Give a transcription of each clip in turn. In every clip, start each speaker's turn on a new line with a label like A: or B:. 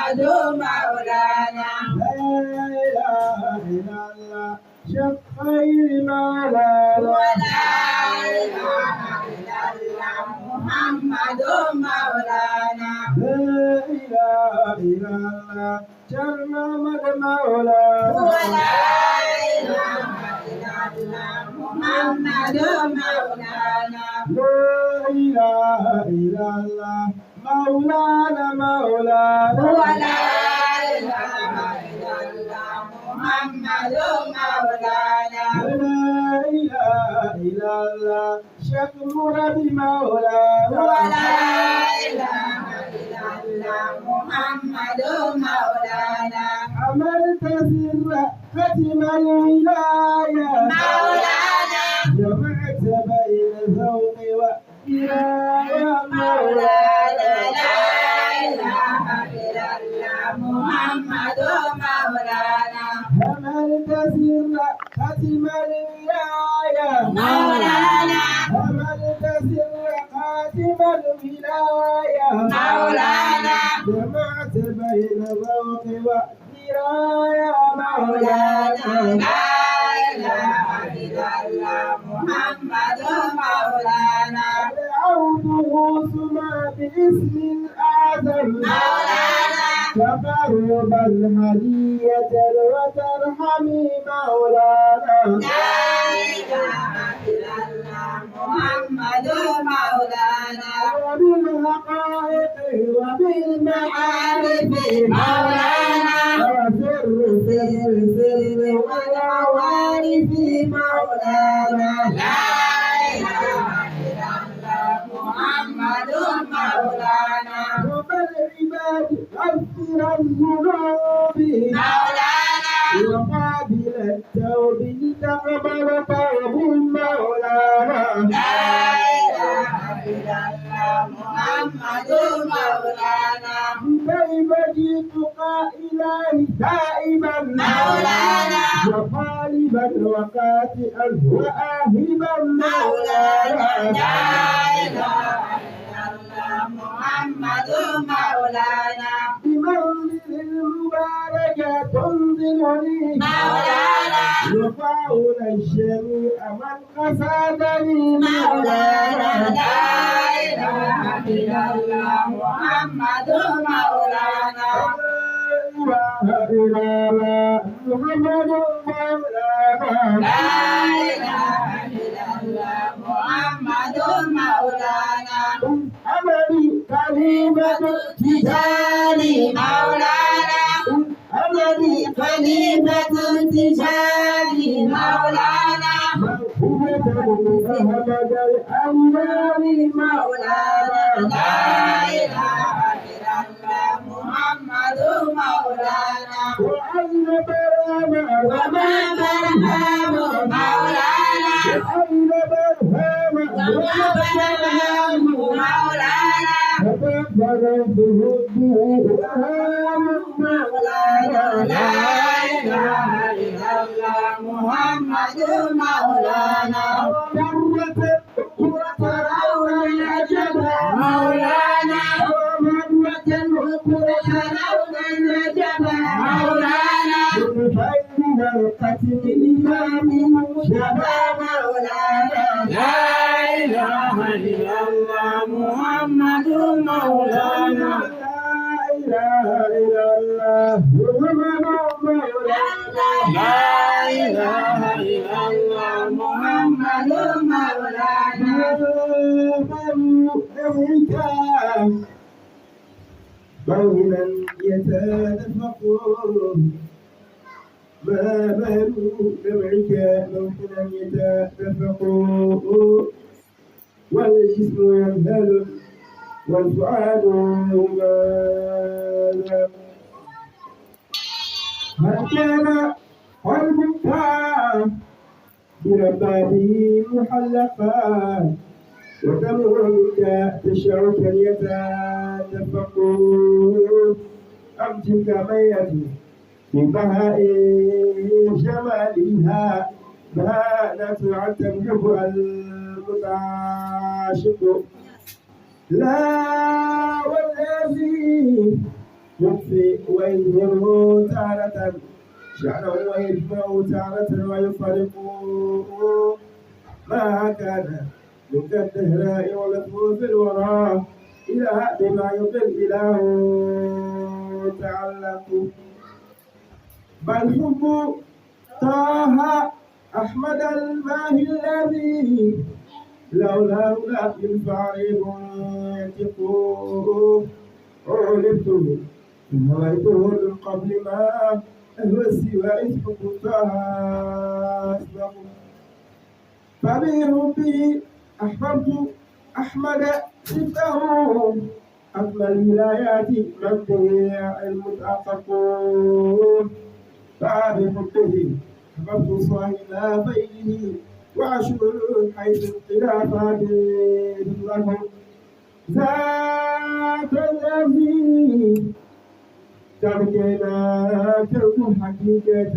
A: محمد مولانا
B: لا إله إلا الله شيخ خير مولانا
A: ولا إله إلا الله محمد مولانا
B: لا إله إلا الله شيخ محمد مولانا
A: ولا إله إلا الله محمد مولانا
B: لا إله إلا الله مولانا مولانا
A: ولا إله إلا الله محمد مولانا
B: لا إله إلا الله شيخ مربي مولانا
A: ولا إله إلا الله محمد مولانا
B: عملت سر ختم الولاية
A: مولانا
B: جمعت بين ذوق وإراية
A: مولانا لا إله إلا الله محمد مولانا
B: عملت سر ختم الولاية
A: مولانا
B: عملت سر ختم الولاية
A: مولانا
B: جمعت بين ذوق وإراية
A: مولانا لا إله إلا الله محمد مولانا
B: دعوته سمى باسم الأعظم
A: مولانا
B: تقربا هدية وترحمي مولانا
A: لا إله إلا الله محمد مولانا
B: وبالحقائق وبالمعارف
A: مولانا
B: وسر سر سر والعوارف مولانا
A: لا إله إلا الله محمد مولانا
B: رب العباد غفر الذنوب
A: مولانا
B: وقابل التوب تقبل توب مولانا
A: لا إله إلا الله محمد مولانا
B: كيف جئتك إلهي تائبا
A: مولانا
B: وطالبا وقاتئا وآهبا
A: مولانا
B: مولانا
A: لا إله إلا الله محمد مولانا
B: بمولد المبارك تنزلني
A: مولانا
B: وفاؤنا الشريع من قصدني
A: مولانا لا إله إلا الله محمد مولانا
B: لا إله إلا الله محمد مولانا
A: لا إله إلا الله محمد مولانا
B: أمري كلمة
A: تجاني مولانا
B: أمري
A: خليفة تجاني مولانا
B: موهبة محمد الأنوار
A: مولانا
B: مولانا
A: لا إله إلا الله محمد مولانا
B: وأين برهام
A: وما برهام مولانا
B: وأين برهام
A: وما برهام مولانا
B: تكبر بهده وهام
A: مولانا لا إله إلا الله محمد مولانا
B: ومرة أخرى ترون العجب
A: مولانا
B: ومرة أخرى
A: ترون النجم مولانا
B: بين القتل الإمام شباب
A: مولانا لا إله إلا الله محمد مولانا
B: لا إله إلا الله محمد مولانا
A: لا إله إلا الله محمد مولانا
B: مولا يتدفقون ما بال دمعك مولا يتدفقون والجسم يذهل والفؤاد يمال هل كان قلبك بربابه محلقا وتمرك تشعرك يتدفقون أم تلك ميت في بهاء جمالها بانت عن تمحبها المتعاشق لا والذي يخفي ويظهره تارة شأنه ويجمع تارة ويفرق ما كان من الدهراء ولفه في الورى إلى بما يقل إله تعلق بل حب طه أحمد الماهي الذي لولاه لا ينفع ريب ينطق علمته نويته من قبل ما هو السوى اسمه طه أسبق فبحبه أحببت أحمد سبته أكمل الولايات من به المتحققون فبحبه أحببت صاحب بينه وعشر حيث الخلافات لهم ذات الذي تركنا ترك حقيقة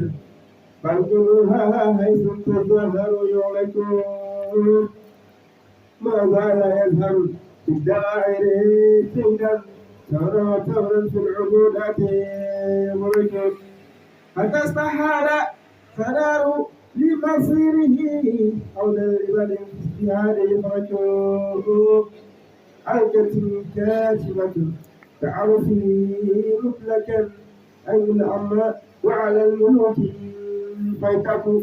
B: بل كلها حيث تظهر يعلكون ما زال يظهر في الدائر سيدا ترى في العبودات مركب حتى استحال فنار لمصيره أو للعباد في هذه فرجوه الكتم كاتمة تعرفي مطلقا أي الأمر وعلى الملوك فيتكو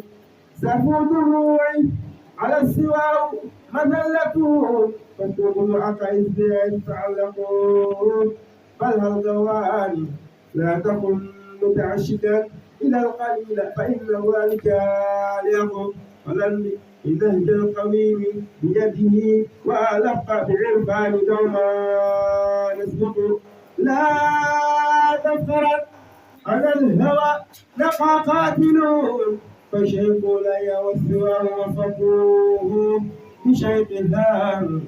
B: سفو دروعي على السواء مذلته فتوب عقائد تعلقون بل هالغواني لا تكن متعشقا إلى القليل فإن ذلك ليقم ولن بنهج القويم بيده ولقى بعرفان دوما يسبق لا تفخرا على الهوى نقى قاتلون فشيخ لا يوسواه وصفوه بشيخ الهام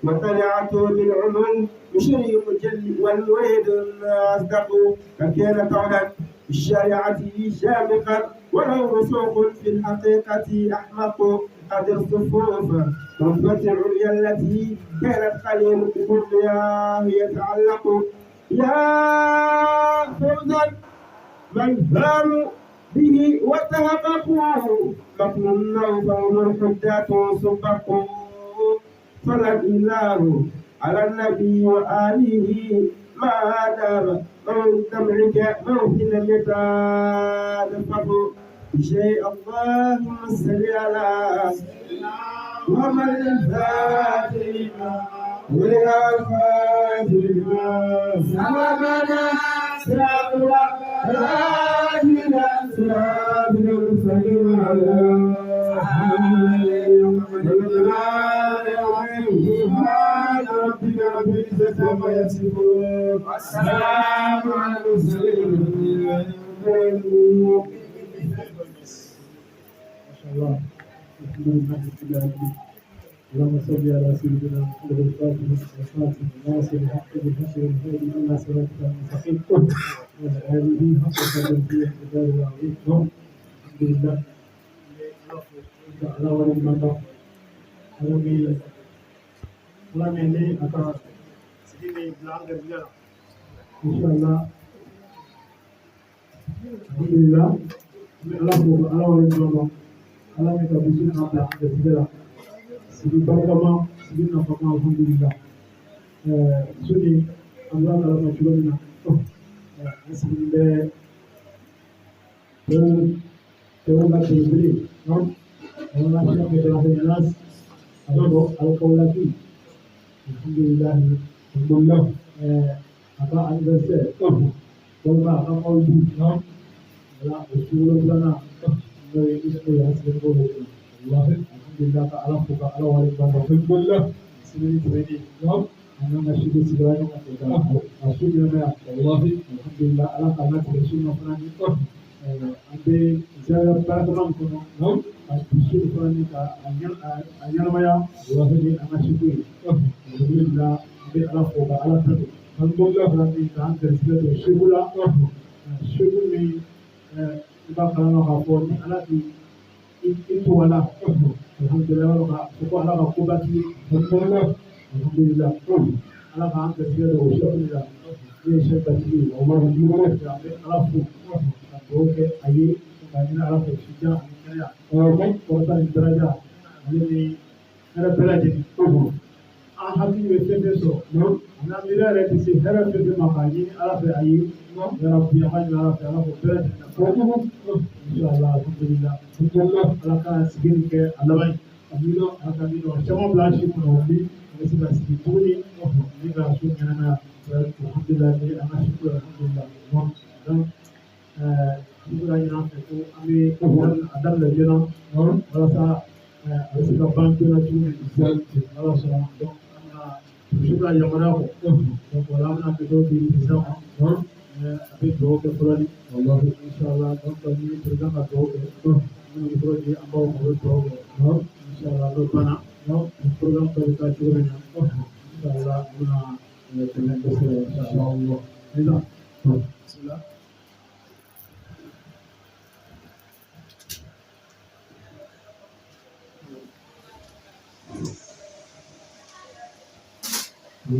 B: وطلعته بالعمل بشيء مجل والويد أصدق فكان قولا بالشريعة شامخا ولو رسوخ في الحقيقة أحمق قد الصفوف رتبة العليا التي كانت قليل بكلها يتعلق يا فوزا من هاموا به وتحققوا مكنون فهم الحجات سبقوا صلى الله على النبي وآله ما دام من دمعك موهنا يتادفق بشيء اللهم صل على محمد الفاتح والفاتح لما سبقنا سبق راجنا سبق المرسلين على ربنا بالعزة عما يصفون والسلام على المرسلين ما شاء الله. اللهم صل على سيدنا محمد الفاتح والخاتم الناصر الحق بالحق والهادي الى صراطك المستقيم وعلى اله حق قدره ومقداره العظيم. الحمد لله على ولي المنطق على مين أكا سيدي بلانغ بيلا إن شاء الله. الحمد لله على ولي المنطق على مين كبيسون على بلانغ sidi barkama sidi nafama alhamdulillah suni Allah taala ma chulona sidi be tewu la tebri non Allah taala ke dalam nas ado al-qawlati alhamdulillah alhamdulillah apa anniversaire donc apa qawli non la usul lana dari itu ya sebelum Allah alhamdulillah ta'ala fuka ala wali banda alhamdulillah sini tibedi no ana masjid sidani na masjid na wallahi alhamdulillah ala kana sunna fulani ko ande zara param kono no masjid fulani ka anyal maya wallahi ana shukuri alhamdulillah ande ala fuka ala tabi alhamdulillah fulani ka ande sidatu shugula shuguli ba kana ka foni ala itu wala alhamdulillah ko ala ko bati alhamdulillah ala ka anta sira do shukriya les chefs d'attitude, on va vous dire à la fois, donc, aïe, on va dire à la fois, je suis là, on va porter une draga, on est la belle an hakili bɛ fɛn fɛn sɔrɔ n'an miiri yɛrɛ tɛ se hɛrɛ fɛn fɛn ma k'a ɲini ala fɛ a ye yɔrɔ bi an ka ɲini ala fɛ ala k'o bɛɛ lajɛlen fɔ inshallah alhamdulillah ala ka sigi nin kɛ a laban ye a miliyɔn ala ka miliyɔn caman bila si kɔnɔ o bi a bɛ se ka sigi tuguni ni ka so ɲɛnamaya alhamdulillah ni an ka si ko alhamdulillah donc i bɛ ka ɲini an fɛ ko an bɛ a daminɛ joona walasa a bɛ se ka ban joona cogo min ala sɔnna donc Suka yamana ko donc wala na ke do di président avec do ke fulani wallahi inshallah donc ni président ka do ke ni ko di amba ko do inshallah do bana no program ko ka chura ni inshallah una tenen ko inshallah ida bismillah Nous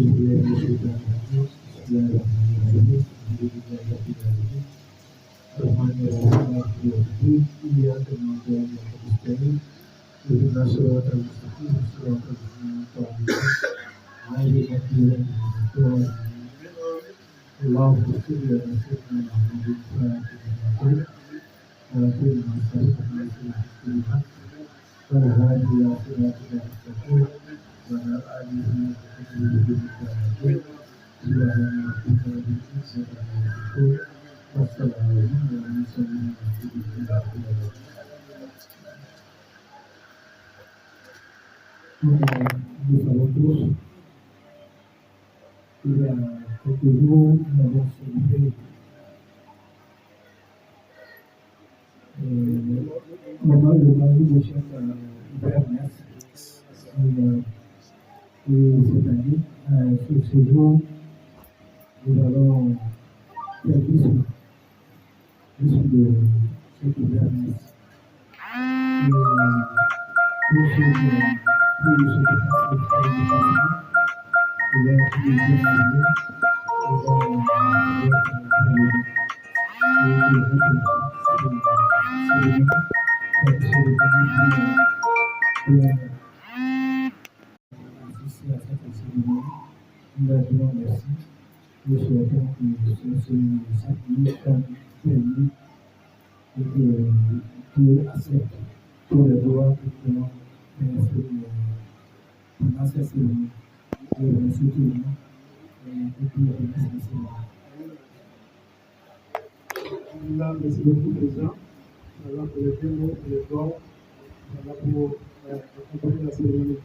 B: savons tous qu'il y a quelques jours, nous avons célébré le mari de chef Bernès. Et cette année, sur ce jour, nous allons faire l'issue de chef Bernès. Pour ceux qui nous souhaitons que cette comme pays et que Dieu accepte tous les droits que nous avons pendant cette cérémonie. Je remercie tout le monde et puis je remercie le Seigneur. Merci beaucoup, Président. Voilà pour les deux mots et les doigts. Voilà pour accompagner la cérémonie.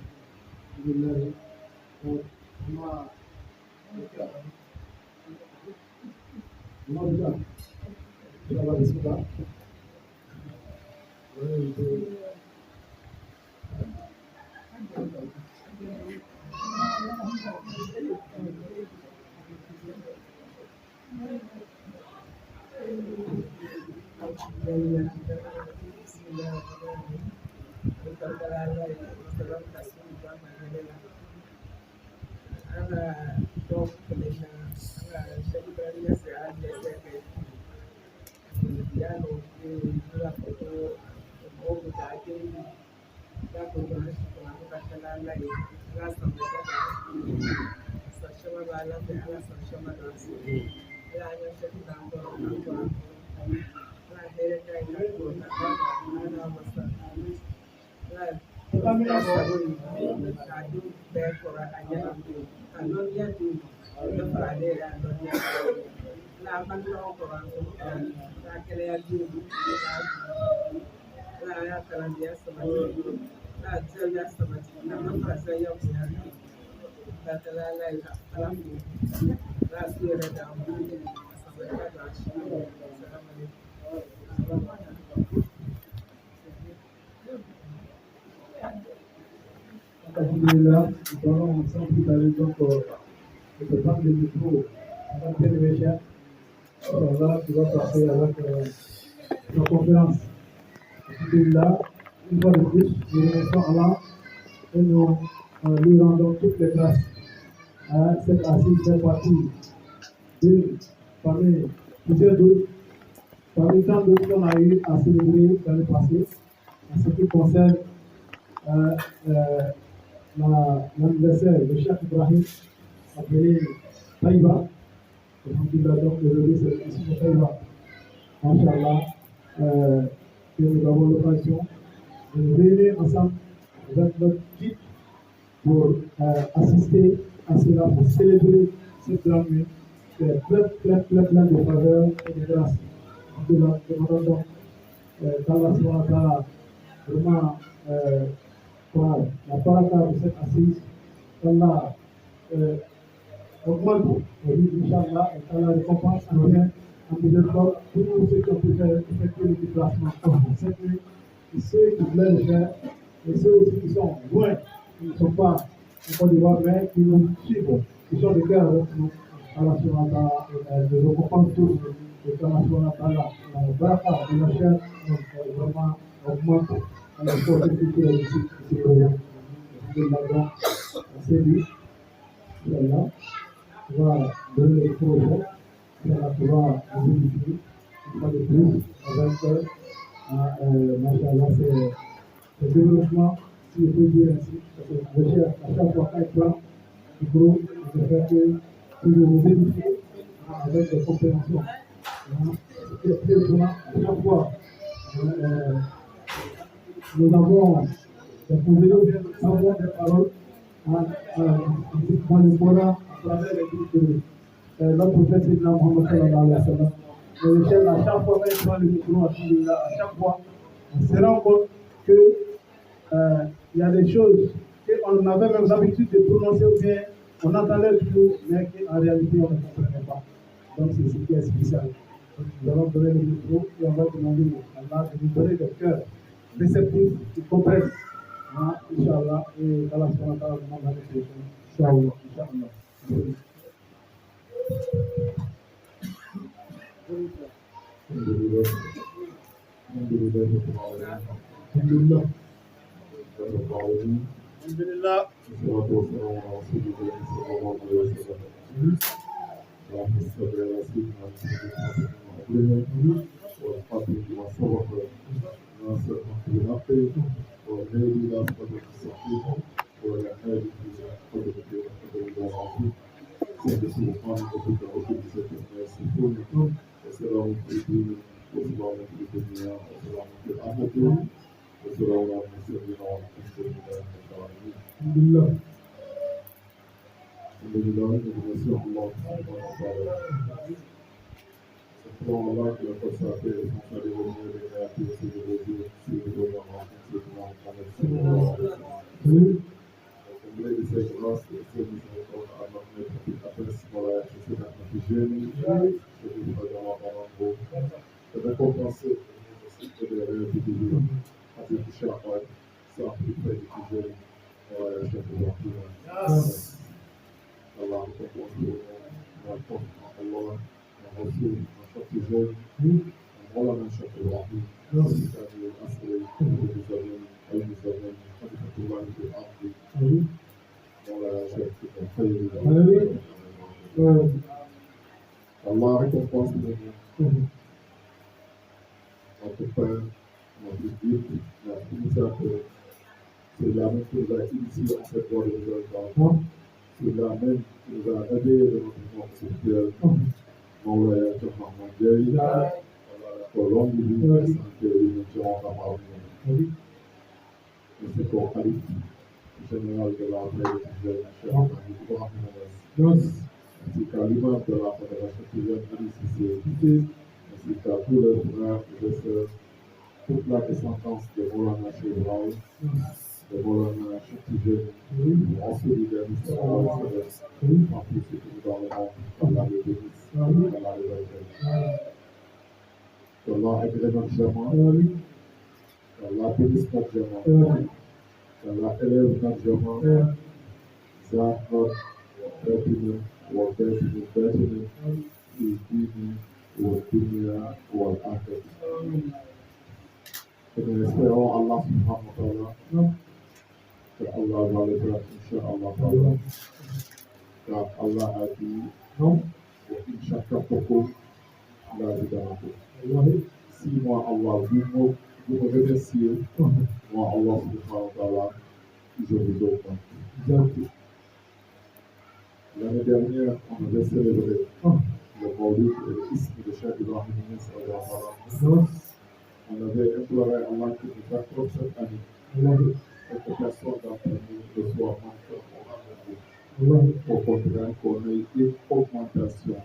B: Alhamdulillah, nous allons ensemble aller donc le prendre le micro à la télévision. Là, tu vas passer avec la conférence. Alhamdulillah, une fois de plus, nous remercions Allah et nous lui rendons toutes les grâces à cette assise très partie Et parmi plusieurs d'autres, parmi tant d'autres qu'on a eu à célébrer dans le passé, en ce qui concerne l'anniversaire de Cheikh Ibrahim appelé Taïba. Donc aujourd'hui c'est ici de Taïba. Inch'Allah, que nous avons l'occasion de nous réunir ensemble avec notre guide pour assister à cela, pour célébrer cette grande nuit. C'est plein de faveurs et de grâces. Nous demandons donc qu'Allah subhanahu wa ta'ala vraiment par la parole de cette assise, qu'Allah augmente, Inch'Allah, et qu'Allah récompense en bien, en miséricorde, tous ceux qui ont pu faire effectuer le déplacement cette nuit, et ceux qui voulaient le faire, et ceux aussi qui sont loin, qui ne sont pas en Côte d'Ivoire, mais qui nous suivent, qui sont de cœur avec nous. Allah subhanahu wa ta'ala les récompense tous, et qu'Allah subhanahu wa ta'ala la baraka de la chair, vraiment augmente à la fois de toutes les disciplines. Alhamdulillah, c'est lui, Inch'Allah, qui va donner le projet, Inch'Allah, qui va nous unifier, une fois de plus, avec Machallah, c'est développement, si je peux dire ainsi, parce que je cherche à chaque fois qu'un plan, du groupe, je fais que je vous édifie avec des compréhensions. C'est très vraiment, à chaque fois, nous avons des paroles dans le Coran à travers les livres de notre prophète Sidna Muhammad sallallahu alayhi wa sallam. Mais le chef, à chaque fois, quand il prend le micro, à chaque fois, on se rend compte que il y a des choses qu'on avait même l'habitude de prononcer ou bien on entendait toujours, mais qu'en réalité on ne comprenait pas. Donc c'est ce qui est spécial. Donc, nous allons donner le micro et on va demander à Allah de nous donner des cœurs réceptifs qui comprennent. Inch'Allah, et Allah subhanahu wa ta'ala demande la réflexion. Inch'Allah, Inch'Allah. Alhamdulillah. Alhamdulillah.
C: Allah récompense notre Père, notre guide, notre initiateur. C'est la même qui nous a initiés en cette voie de miséricorde. C'est la même qui nous a aidés de notre mouvement spirituel. Mawlaya Cheikh Ahmad Diaye, Allah la longue vie, la santé et l'unité en parmi. Et c'est pour Khalif, général de la paix de Tijani, Cheikh Ahmad Diaye. Ainsi qu'à l'imam de la Fédération Tijani ICC, ainsi qu'à tous les frères et sœurs, toute la descendance de Maulana Cheikh Ibrahim, de Maulana Cheikh Tijani, en solidarité en plus ce qui dans le monde, Allah le bénisse, Allah le bénisse. Allah agrée notre diamant, Allah bénisse notre diamant, Allah élève notre diamant, Zahra, Fatima, وكاتب الفاتنة في الدين والدنيا والآخرة. Nous espérons Allah subhanahu wa ta'ala que Allah va le faire, Inch'Allah. Car Allah a dit, Inch'Allah. beaucoup la vie. Si moi, Allah, vous me remerciez, moi, Allah, subhanahu wa ta'ala, je vous augmente. L'année dernière, on avait célébré le Maulid et le isme de Cheikh Ibrahim Niasse. On avait imploré Allah qui nous accorde cette année et que personne d'entre nous ne soit manqué au contraire, qu'on ait une augmentation.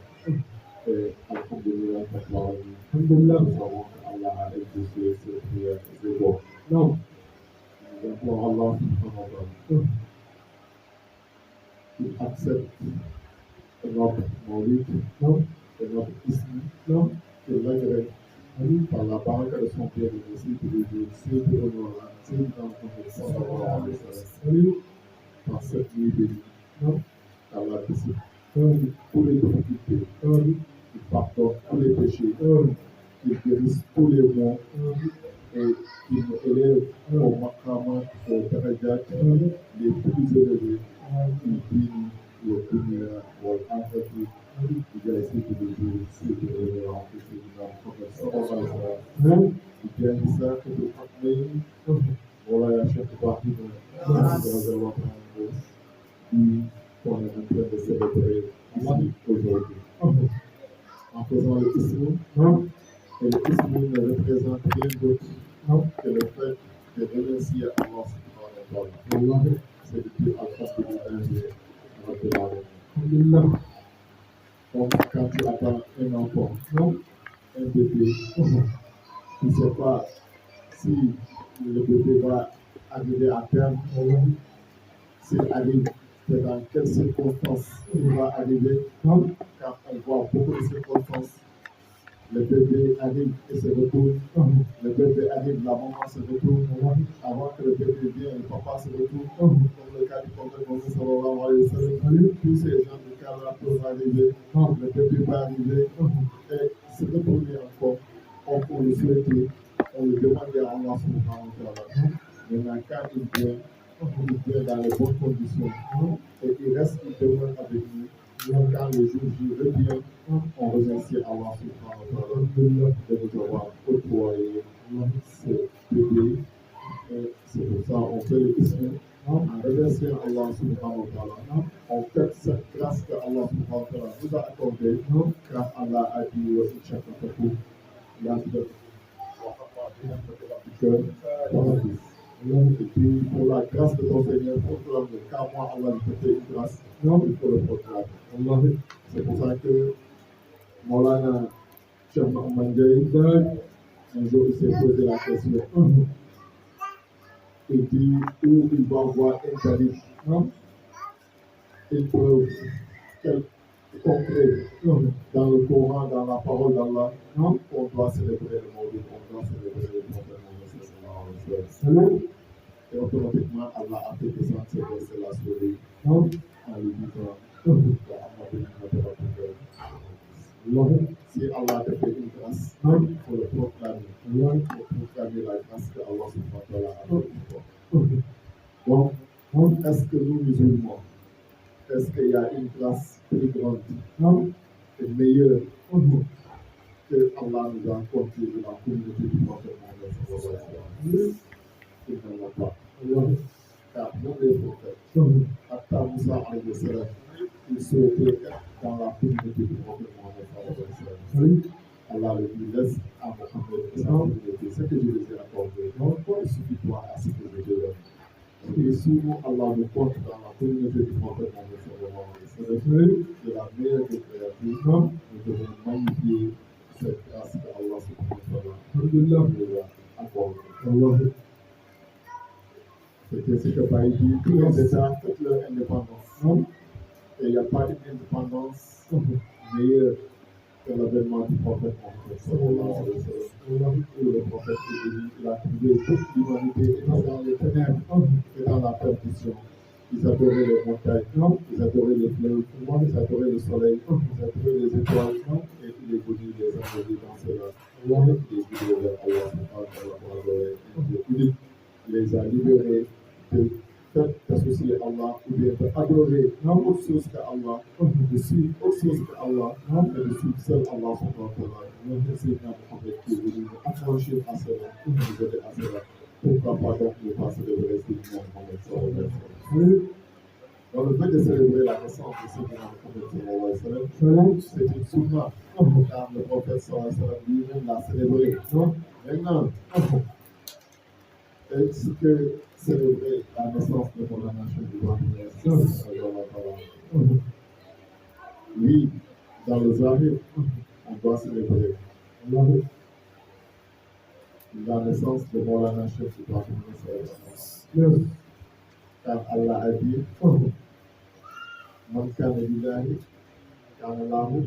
C: Et alhamdulillah, nous savons qu'Allah a exaucé ces prières et ces voeux. Nous implorons Allah subhanahu wa ta'ala qu'il accepte notre Maulid et notre isme, qu'il l'agrée par la baraka de son Père et aussi de Dieu, c'est de l'honneur, c'est dans le sallallahu alayhi wa sallam, par cette nuit bénie, Allah dissipe tous les difficultés, il pardonne tous les péchés, il guérisse tous les maux et il nous élève au maqamat, au darajat les plus élevés, il bénit le dunya wal akhirah. Il a essayé de dire, c'est de l'honneur, c'est de la promesse, il y a une sac de Fatmé, voilà, la chef de partie de la qui qu'on est en train de célébrer ici aujourd'hui. En faisant le islam, et le islam ne représente rien d'autre que le fait de remercier Allah subhanahu wa ta'ala. C'est de dire Alhamdulillah. Donc, quand tu attends un enfant, un bébé, tu ne sais pas si le bébé va arriver à terme, s'il arrive, c'est dans quelles circonstances il va arriver. Quand on voit beaucoup de circonstances, le bébé arrive et se retourne, le bébé arrive, la maman se retourne, avant que le bébé vienne, le papa se retourne, comme le cas du prophète Mohammed sallallahu alayhi wa sallam. Tous ces gens de cas-là peuvent arriver, le bébé va arriver et se retourner encore, on le souhaitait, on le demandait à Allah subhanahu wa ta'ala. Maintenant, quand il vient dans les bonnes conditions et il reste, il demeure avec nous. Quand le jour J revient, on remercie Allah subhanahu wa ta'ala de nous avoir côtoyé ce bébé. Et c'est pour ça qu'on fait le islam en remerciant Allah subhanahu wa ta'ala. On fait cette grâce que Allah subhanahu wa ta'ala nous a accordée car Allah a dit wa incha'Allah la et puis pour la grâce de ton Seigneur, proclame car moi Allah lui fait une grâce, il faut le proclamer. C'est pour ça que Maulana Cheikh Mohamed Ndiaye, un jour il s'est posé la question. Il dit où il va voir un tarif, une preuve concrète dans le Coran, dans la parole d'Allah, on doit célébrer le Maulid, on doit célébrer le prophète Mohammed. Et automatiquement, Allah a fait descendre ces versets-là sur lui, en lui disant si Allah te fait une grâce, il faut le proclamer. Il faut proclamer la grâce que Allah subhanahu wa ta'ala a fait pour toi. Donc, est-ce que nous, musulmans, est-ce qu'il y a une grâce plus grande et meilleure que Allah nous a accordée dans la communauté du prophète Mohammed? Il n'en a pas. Car même les prophètes, Atta Moussa alayhi salam, il souhaitait être dans la communauté du prophète Mohammed. Allah le dit, laisse à Mohammed sa communauté, ce que je les ai accordé. Il suffit toi à ce que je te donne. Et souvent, Allah nous compte dans la communauté du prophète Mohammed. C'est la meilleure des créatures. Nous devons magnifier cette grâce que Allah subhanahu wa ta'ala a accordée. C'était ce que Baï dit, tous les États font leur indépendance. Et il n'y a pas d'indépendance meilleure que l'avènement du prophète Mohammed. Où le prophète est venu, il a trouvé toute l'humanité dans les ténèbres et dans la perdition. Ils adoraient les montagnes, ils adoraient les fleuves, ils adoraient le soleil, ils adoraient les étoiles, et il est venu les envoyer dans cela. Il est venu vers Allah pour adorer un Dieu unique. Il les a libérés de fait d'associer Allah ou bien de adorer autre chose qu'Allah, de suivre autre chose qu'Allah, et de suivre seul Allah subhanahu wa ta'ala. Le Seigneur Mohammed qui est venu nous affranchir à cela, nous aider à cela. Pourquoi pas donc ne pas célébrer Seigneur Mohammed sallallahu alayhi wa sallam. Dans le fait de célébrer la naissance de Seigneur Mohammed sallallahu alayhi wa sallam, c'est une sunna, car le prophète sallallahu alayhi wa sallam lui-même l'a célébré. Maintenant, est-ce que célébrer la naissance de mon nation du oui, dans le Zahir, on doit célébrer la naissance de Moulana Cheikh Ibrahim. Car Allah a dit Man kana lillahi kana lahu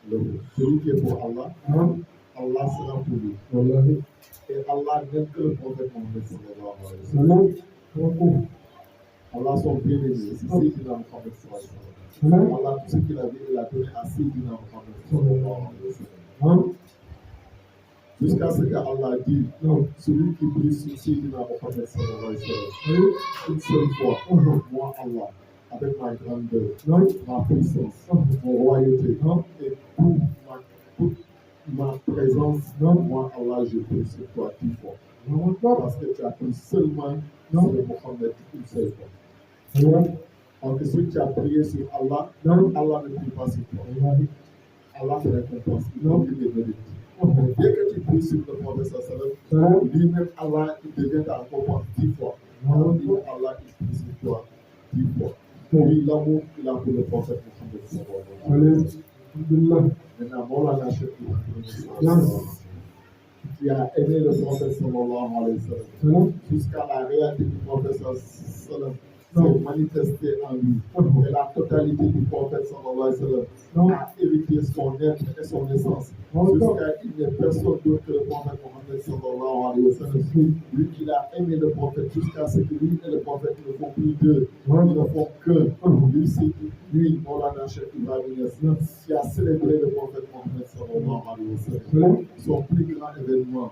C: lahu. Celui qui est pour Allah, Allah sera pour lui. Et Allah n'aime que le prophète Mohammed sallallahu alayhi wa sallam. Allah son bien-aimé, c'est Sayyidina Mohammed sallallahu alayhi wa sallam. Allah, tout ce qu'il a dit, il a donné à Sayyidina Mohammed sallallahu alayhi wa sallam. Jusqu'à ce qu'Allah dit, celui qui prie sur Sayyidina Mohammed sallallahu alayhi wa sallam, une seule fois, moi Allah, avec ma grandeur, ma puissance, mon royauté, et toute ma présence, moi Allah, je prie sur toi 10 fois. Parce que tu as pris seulement sur Mohammed une seule fois. Donc si tu as prié sur Allah, Allah ne prie pas sur toi. Allah te récompense, il te bénédict. Dès que tu pries sur le prophète sallallahu, lui-même Allah, il devient ta récompense 10 fois. Allah, il prie sur toi 10 fois. Oui, l'amour qu'il a pour le prophète Mohammed sallallahu. Maintenant, Moulana Cheikh Ibrahim qui a aimé le prophète sallallahu alayhi wa sallam jusqu'à la réalité du prophète sallallahu s'est manifestée en lui. Et la totalité du prophète sallallahu alayhi wa sallam a hérité son être et son essence. Jusqu'à il n'y a personne d'autre que le prophète Mohammed sallallahu alayhi wa sallam. Lui qui a aimé le prophète jusqu'à ce que lui et le prophète ne font plus deux. Ils ne font qu'un. Lui, c'est lui, Moulana Cheikh Ibrahim, qui a célébré le prophète Mohammed sallallahu alayhi wa sallam. Son plus grand événement,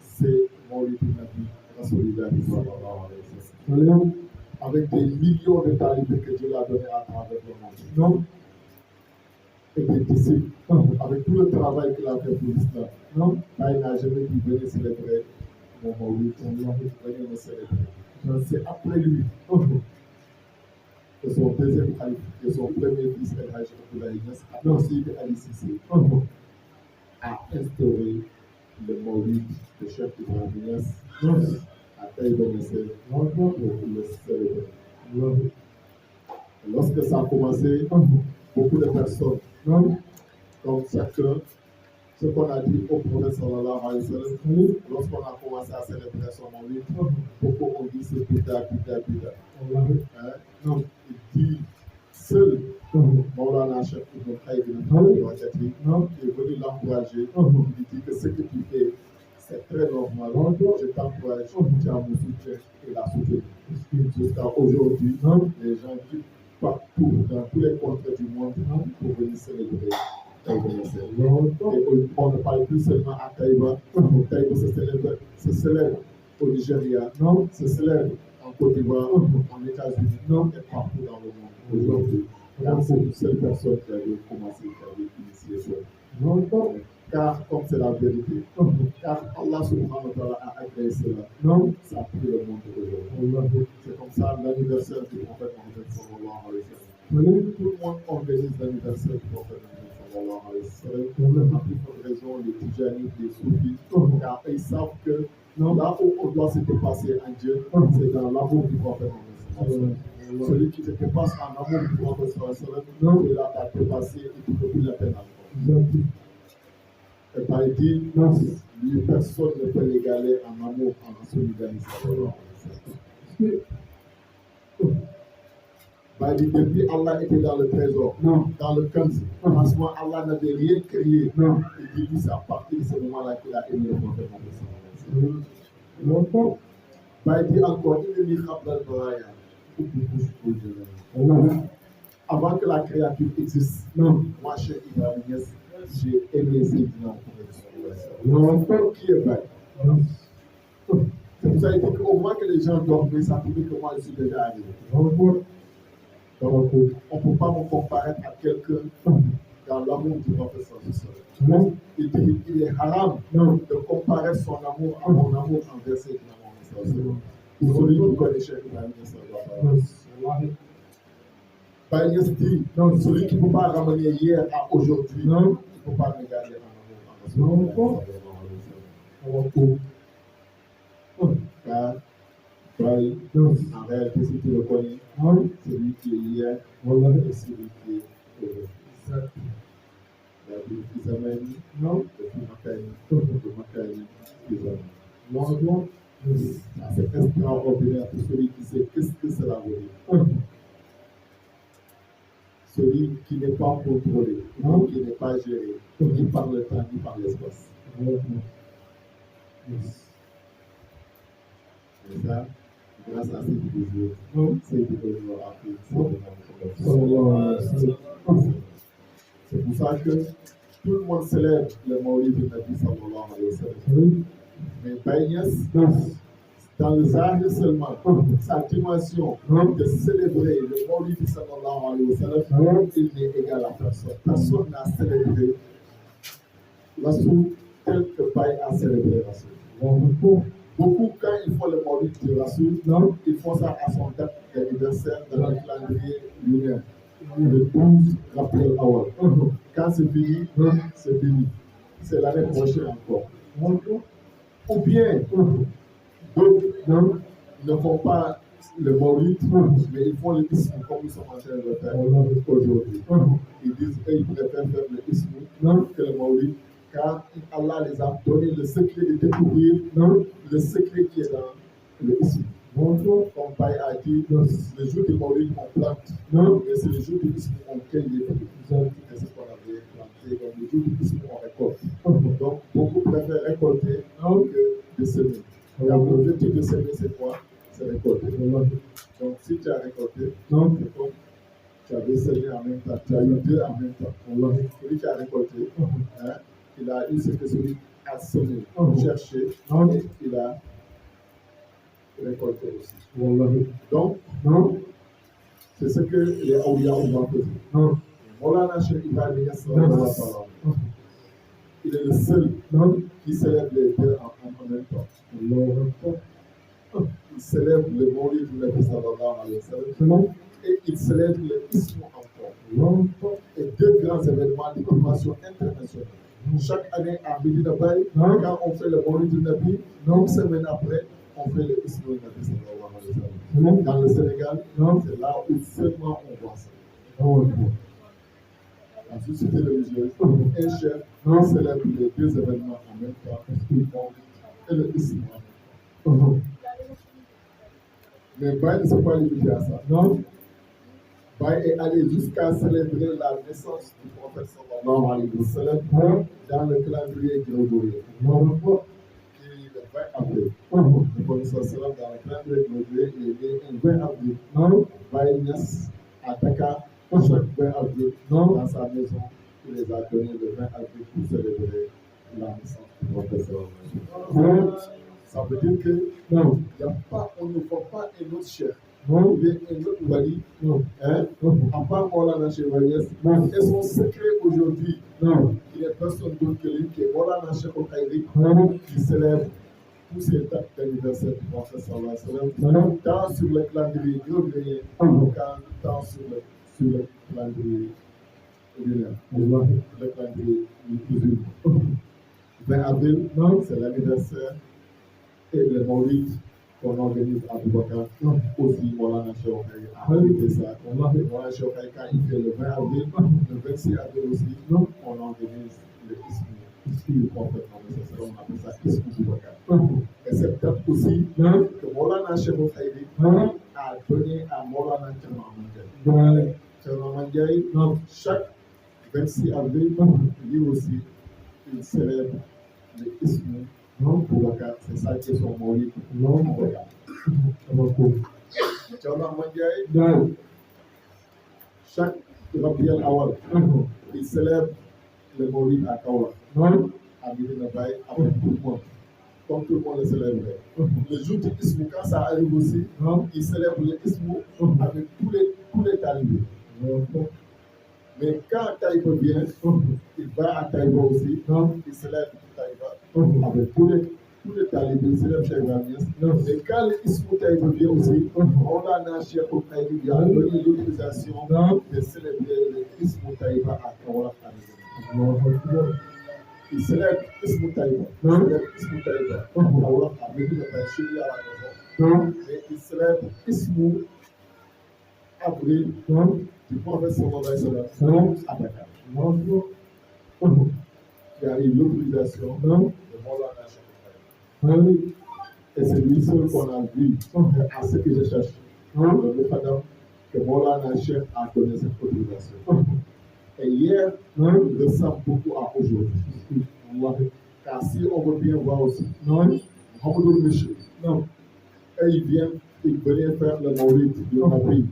C: c'est Maulid Nabi Rasulullah sallallahu alayhi wa sallam. Avec des millions de talibés que Dieu l'a donné à travers le monde. Et des disciples, avec tout le travail qu'il a fait pour l'islam. Là, il n'a jamais pu venir célébrer mon Maulid, venir me célébrer. C'est après lui que son deuxième calife, que son premier fils, El Hajj Abdoulaye Niass, aussi Ali Cissé, a instauré le Maulid de Cheikh Ibrahim Niass à Taïba Niassène pour le célébrer. Lorsque ça a commencé, beaucoup de personnes, comme chacun, ce qu'on a dit au prophète sallallahu alayhi wa sallam, lorsqu'on a commencé à célébrer son Maulid, beaucoup ont dit c'est bida. Non, il dit seul Maulana Cheikh Ibn Qayyim qui est venu l'encourager. Il dit que ce que tu fais, c'est très normal. Je t'encourage, tu as mon soutien et la soutien. Jusqu'à aujourd'hui, les gens quittent partout, dans tous les contrées du monde, pour venir célébrer Taïba Niassène. Et on ne parle plus seulement à Taïba. Taïba se célèbre au Nigeria, se célèbre en Côte d'Ivoire, en États-Unis, et partout dans le monde aujourd'hui. Car c'est une seule personne qui avait commencé, qui avait initié ça. Car comme c'est la vérité, car Allah subhanahu wa ta'ala a agréé cela, ça a pris le monde aujourd'hui. C'est comme ça l'anniversaire du prophète Mohammed sallallahu alayhi wa sallam. Tout le monde organise l'anniversaire du prophète Mohammed sallallahu alayhi wa sallam. A plus forte raison, les Tijanis, les Soufis, car ils savent que là où on doit se dépasser en Dieu, c'est dans l'amour du prophète Mohammed sallallahu alayhi wa sallam. Celui qui te dépasse en amour du prophète sallallahu alayhi wa sallam, il a dépassé et tu ne peux plus l'atteindre encore. Et par dit, lui, personne ne peut l'égaler en amour, en solidarité. Bah, depuis Allah était dans le trésor, dans le kanz. En ce moment, Allah n'avait rien créé. Il dit, lui, c'est à partir de ce moment-là qu'il a aimé le prophète Mohammed. Bah, il dit encore, il dit, avant que la créature existe, moi, Cheikh Ibrahim Niass, j'ai aimé Sayyidina Mohammed. Qui est vrai? C'est pour ça qu'il dit qu'au moins que les gens dorment, ça veut dire que moi je suis déjà arrivé. Donc, on ne peut pas me comparer à quelqu'un dans l'amour du prophète sallallahu alayhi wa sallam. Il est haram de comparer son amour à mon amour envers Sayyidina Muhammad sallallahu alayhi wa sallam. Celui qui connaît Cheikh Ibrahim sallallahu alayhi wa sallam. Baïs dit, celui qui ne peut pas ramener hier à aujourd'hui, il ne peut pas regarder en amour. Car Baïs, en réalité, si tu le connais, c'est lui qui est hier et celui qui est aujourd'hui. Le fils Amani, le fils Makani, c'est extraordinaire pour celui qui sait qu'est-ce que cela veut dire. Celui qui n'est pas contrôlé, qui n'est pas géré, ni par le temps, ni par l'espace. Et ça, grâce à ces vidéos, c'est devenu c'est pour ça que tout le monde célèbre le Maulid du Nabi sallallahu alayhi wa sallam. Mais Baïnias, dans le Zahir seulement, sa dimension de célébrer le Maulid sallallahu alayhi wa sallam, il n'est égal à personne. Personne n'a célébré Rassoul tel que Baï a célébré Rassoul. Beaucoup, quand ils font le Maulid de Rassoul, ils font ça à son date d'anniversaire dans le calendrier lunaire. Le 12 April Awal. Quand c'est fini, c'est fini. C'est l'année prochaine encore. Ou bien, d'autres ne font pas le Maulid, mais ils font le ism comme nous sommes en train de le faire aujourd'hui. Ils disent qu'ils préfèrent faire le ism que le Maulid, car Allah les a donné le secret de découvrir le secret qui est dans le ism. Comme Baï a dit, le jour du Maulid, on plante, mais c'est le jour du ism qu'on cueille. C'est ce qu'on avait planté. Donc, le jour du ism, on récolte. Donc, beaucoup préfèrent récolter que de semer. Car l'objectif de semer, c'est quoi? C'est récolter. Donc, si tu as récolté, c'est comme tu avais semé en même temps. Tu as eu deux en même temps. Celui qui a récolté, il a eu ce que celui qui a semé, cherché, et il a récolté aussi. Donc, c'est ce que les Aouya ont fait. Moulana Cheikh Ibrahim Niass, il est le seul qui célèbre les deux en même temps. Il célèbre le Maulid du Nabi sallallahu alayhi wa sallam et il célèbre le ism encore. Et deux grands événements de dimension internationale. Chaque année à Médina Baye, quand on fait le Maulid du Nabi, une semaine après, on fait le ism du Nabi sallallahu alayhi wa sallam. Dans le Sénégal, c'est là où seulement on voit ça. La société religieuse, un chef célèbre les deux événements en même temps, et le ism. Mais Baye ne s'est pas limité à ça. Baye est allé jusqu'à célébrer la naissance du prophète sallallahu alayhi wa sallam dans le calendrier grégorien, qui est le 20 avril. Le prophète sallallahu dans le calendrier grégorien, il est né le 20 avril. Baye Niass à Dakar, chaque 20 avril, dans sa maison, il les a donnés le 20 avril pour célébrer la naissance du prophète sallallahu alayhi wa sallam. Ça veut dire que on ne voit pas un autre chef, ou bien un autre wali, à part Moulana Cheikh Ibrahim Niass. Et son secret aujourd'hui, il n'y a personne d'autre que lui, qui est Moulana Cheikh Ibrahim, qui célèbre tous ces dates d'anniversaire du prophète sallallahu alayhi wa sallam, tant sur le calendrier grégorien, tant sur le calendrier lunaire, le calendrier musulman. 20 avril, c'est l'anniversaire. Et le Maulid qu'on organise à Boubacar, aussi Moulana Cheikh a invité ça. Moulana Cheikh, quand il fait le 20 avril, le 26 avril aussi, on organise le ismi du prophète, on appelle ça ismi Boubacar. Et cette date aussi que Moulana Cheikh a donné à Moulana Thierno Mandiaye. Chaque 26 avril, lui aussi, il célèbre le ismi Boubacar, c'est ça qui est son Maulid. Thierno Mandiaye, chaque Rabiul Awal, il célèbre le Maulid à Kaolack, à Médina Baye, avec tout le monde. comme tout le monde le célébrait. Le jour du Ismou, quand ça arrive aussi, il célèbre le Ismou avec tous les talibés. Mais quand Taïba vient, il va à Taïba aussi, il célèbre Taïba avec tous les talibés, il célèbre Cheikh Ibrahim. Mais quand le Ismou Taïba vient aussi, on a un Cheikh Taïba qui a donné l'autorisation de célébrer le Ismou Taïba à Kaolak. Il célèbre Ismou Taïba. Il célèbre Ismou Taïba. Kaolak a venu de faire chérie à la maison. Mais il célèbre Ismou Avril du prophète sallallahu alayhi wa sallam à Dakar. Il y a eu l'autorisation de Maulana Cheikh Ibrahim. Et c'est lui seul qu'on a vu à ce que je cherche. Le Fadam, que Maulana Cheikh a donné cette autorisation. Et hier, il ressemble beaucoup à aujourd'hui. Car si on veut bien voir aussi, Mohamed Michel, et il venait faire le Maulid de la pays,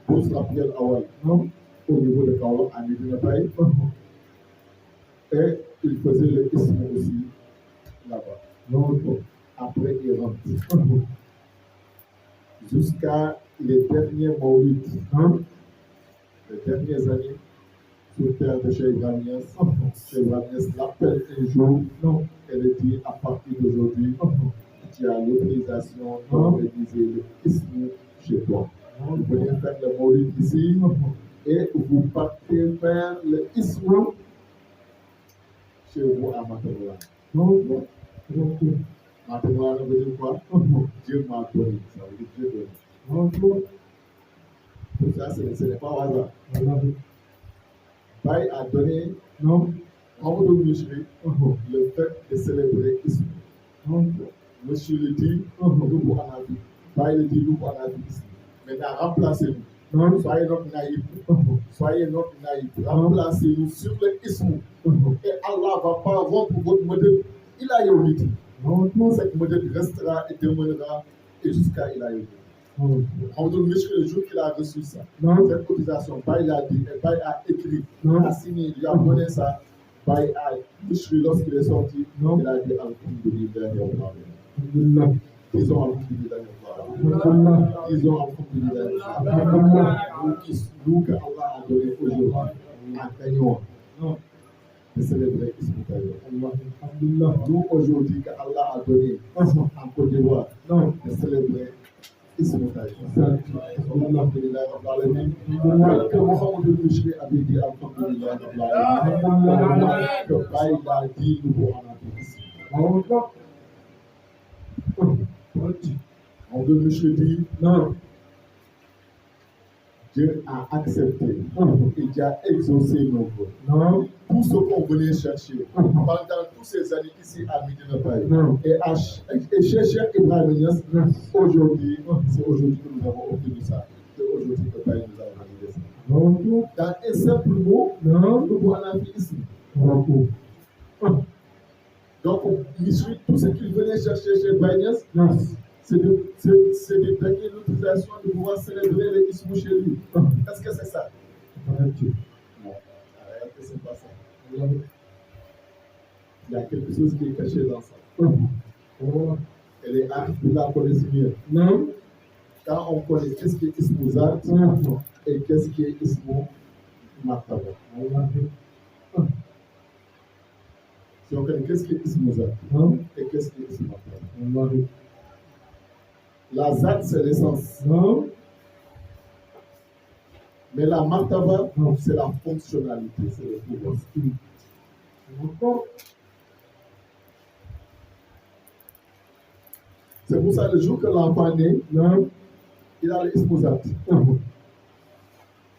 C: pour se rappeler Awal, au niveau de Kaolak, à Médina Baye. Et il faisait le isme aussi là-bas. Après, il rentre. Jusqu'à les derniers Maulid, les dernières années, sur terre de Cheikh Ibrahim l'appelle un jour, elle dit à partir d'aujourd'hui, tu as l'autorisation d'organiser le isme chez toi. Vous venez faire le Maulid ici et vous partez faire le isme chez vous à Matanoula. Matanoula veut dire quoi? Dieu m'a donné, ça veut dire Dieu donne. Tout ça, ce n'est pas au hasard. Baye a donné Mamadou Michri le fait de célébrer ici. Monsieur le dit, nous Anabi. Baye le dit, nous Anabi ici. Maintenant, remplacez-nous. Soyez notre naïf. Soyez notre naïf. Remplacez-nous sur le isme. Et Allah va pas rompre votre modèle. Il a eu cette modèle restera et demeurera et jusqu'à il a eu. Mamadou Michri, le jour qu'il a reçu ça, cette cotisation, Baye a dit, Baye a écrit, a signé, il a donné ça. Baye a Michri, lorsqu'il est sorti, il a dit Alhamdulillah. Disons Alhamdulillah. Disons Alhamdulillah. Nous que Allah a donné aujourd'hui, à gagnant de célébrer Ismou Taïba. Nous aujourd'hui que Allah a donné en Côte d'Ivoire de célébrer Ismou Taïba. Alhamdulillah Rabbil Alamin. Que Mohamed Michri avait dit Alhamdulillah Rabbil Alamin. Que Baye l'a dit, nous en avons ici. On veut Michel dit, Dieu a accepté et Dieu a exaucé nos vœux. Tout ce qu'on venait chercher pendant toutes ces années ici à Médina Baye et chez Cheikh Ibrahim Niass, aujourd'hui, c'est aujourd'hui que nous avons obtenu ça. C'est aujourd'hui que Baye nous a organisé ça. Dans un simple mot, nous en avons ici. Donc, Michel, tout ce qu'il venait chercher chez Baye Niass, c'est de gagner l'autorisation de pouvoir célébrer les ismou chez lui. Est-ce que c'est ça? Non, arrête, c'est pas ça. Il y a quelque chose qui est caché dans ça. Et les actes, vous la connaissez mieux. Quand on connaît qu'est-ce qui est ismou Zat et qu'est-ce qui est ismou Martaba. Si on connaît qu'est-ce qui est ismou Zat et qu'est-ce qui est ismou Martaba. La Zat, c'est l'essence. Mais la Martaba, c'est la fonctionnalité, c'est le pouvoir. C'est pour ça que le jour que l'enfant naît, il a l'ismou Zat.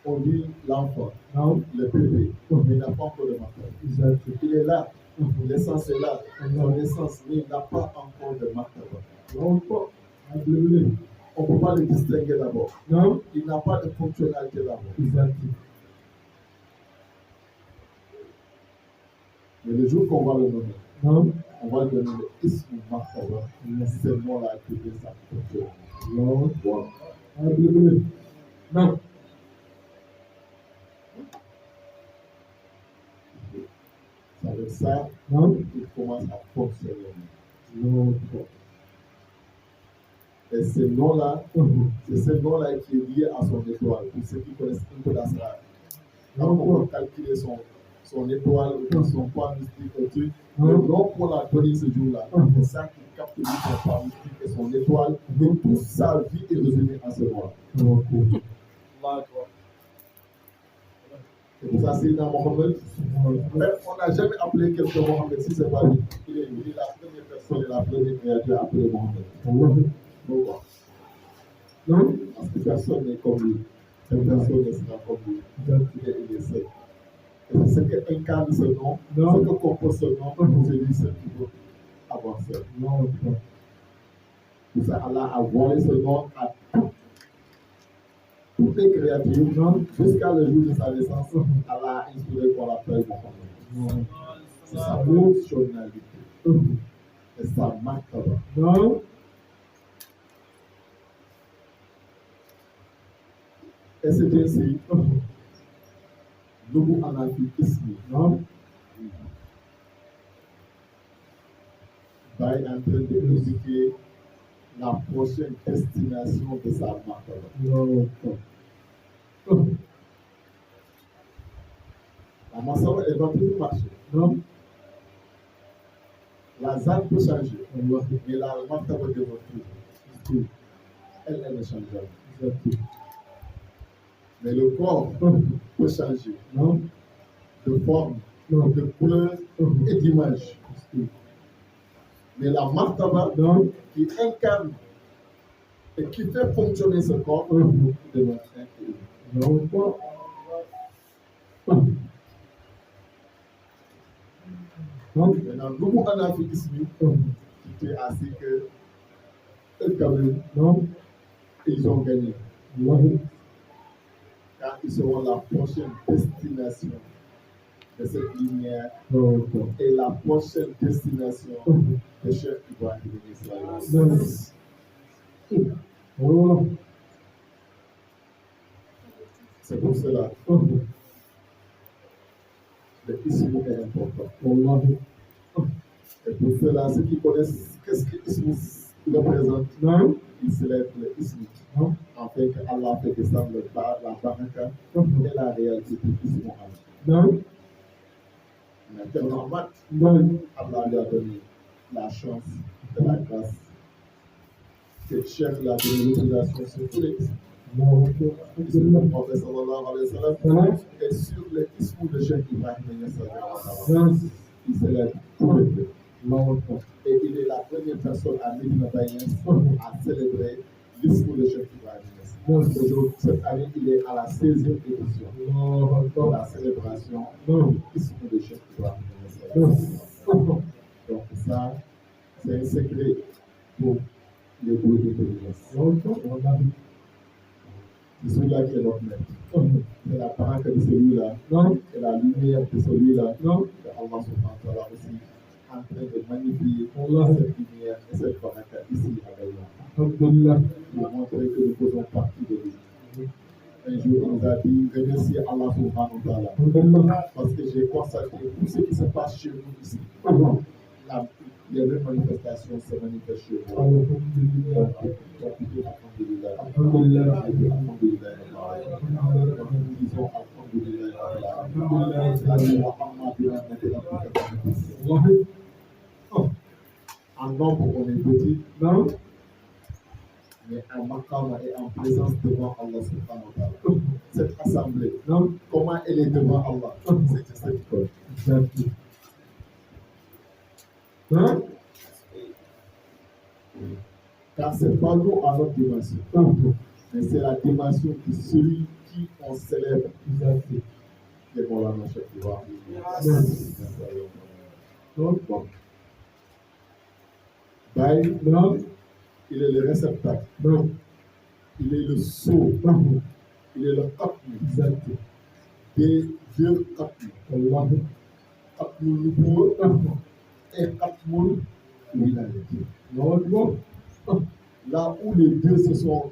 C: On dit l'enfant, le bébé, mais il n'a pas encore de Martaba. Il est là, l'essence est là, son essence, mais il n'a pas encore de Martaba. On ne peut pas le distinguer d'abord. Il n'a pas de fonctionnalité d'abord. Mais le jour qu'on va le nommer, on va lui donner le ismou Martaba. C'est moi là qui vais sa fonctionnalité. Avec ça, il commence à fonctionner. Et ce nom-là, c'est ce nom-là qui est lié à son étoile. Pour ceux qui connaissent un peu l'astral. Quand on va calculer son étoile, son poids mystique, et tout, le nom qu'on a donné ce jour-là, c'est ça qui capte son poids mystique et son étoile, et toute sa vie est résumée en ce nom-là. Et pour ça, c'est dans Mohamed. Même on n'a jamais appelé quelqu'un Mohamed si ce n'est pas lui. Il est la première personne et la première créature appelée Mohamed. Pourquoi? Non? Parce que personne n'est comme lui. Personne ne sera comme lui. Il est seul. Et c'est ce que incarne ce nom, ce que compose ce nom, c'est lui seul qui peut avancer. Pour ça, Allah a voilé ce nom à toutes les créatures, jusqu'à le jour de sa naissance, Allah a inspiré qu'on l'appelle Mohamed. C'est sa fonctionnalité. Et sa marque. Et c'est ainsi, nous en Afrique ici, va être en train de musiquer la prochaine destination de sa marque. La massacre, elle va toujours marcher. La ZAN peut changer, mais la marque va devenir. Elle ne change jamais. Mais le corps peut changer de forme, de couleur et d'image. Mais la martaba qui incarne et qui fait fonctionner ce corps demeure intégré. Maintenant, nous, en Afrique, qui était assez que eux, quand même, ils ont gagné. Car ils seront la prochaine destination de cette lumière et la prochaine destination de Cheikh Ibrahim Israël. C'est pour cela que le islam est important. Et pour cela, ceux qui connaissent qu'est-ce que l'islam représente, ils célèbrent le islam. Afin que Allah fait descendre la baraka et la réalité du islam. Mais tellement mat, Allah lui a donné la chance de la grâce. Que Cheikh lui a donné l'autorisation sur tous les islam. Le prophète sallallahu alayhi wa sallam et sur les islam de Cheikh Ibrahim, il célèbre tous les deux. Et il est la première personne à Médina Bayen à célébrer l'islam de Cheikh Ibrahim. Aujourd'hui, cette année, il est à la 16e édition de la célébration de l'islam de Cheikh Ibrahim. Donc ça, c'est un secret pour les groupes de l'intelligence. C'est celui-là qui est notre maître. C'est la parole de celui-là, et la lumière de celui-là, que Allah subhanahu wa ta'ala aussi en train de magnifier cette lumière et cette parole ici à Gaïa. Pour montrer que nous faisons partie de lui. Un jour, il nous a dit, remerciez Allah subhanahu wa ta'ala. Parce que j'ai constaté tout ce qui se passe chez nous ici. Les mêmes manifestations se manifestent chez vous. En nombre, on est petit, mais en maqam et en présence devant Allah subhanahu wa ta'ala. Cette assemblée, comment elle est devant Allah? C'est cette école. Car ce n'est pas nous à notre dimension, mais c'est la dimension de celui qui on célèbre, qui est Moulana Cheikh Ibrahim. Baï, il est le réceptacle, il est le sceau, il est le qatm des deux qatm. Qatmul nubuwwa et qatmul wilayah. Là où les deux se sont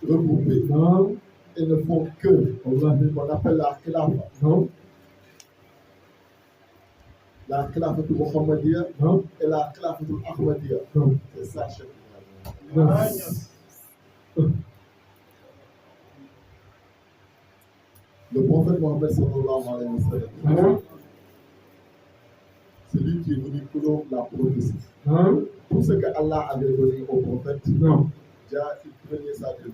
C: regroupés et ne font que qu'on appelle la khilafa. la Khilafatul Muhammadiyya
B: non,
C: et la Khilafatul Ahmadiyya.
B: non,
C: C'est ça, Cheikh.
B: non.
C: Le prophète Mohammed sallallahu alayhi wa sallam,
B: Non,
C: c'est lui qui est venu clore la prophétie.
B: non,
C: Tout ce que Allah avait donné au prophète,
B: non.
C: déjà il prenait ça de lui.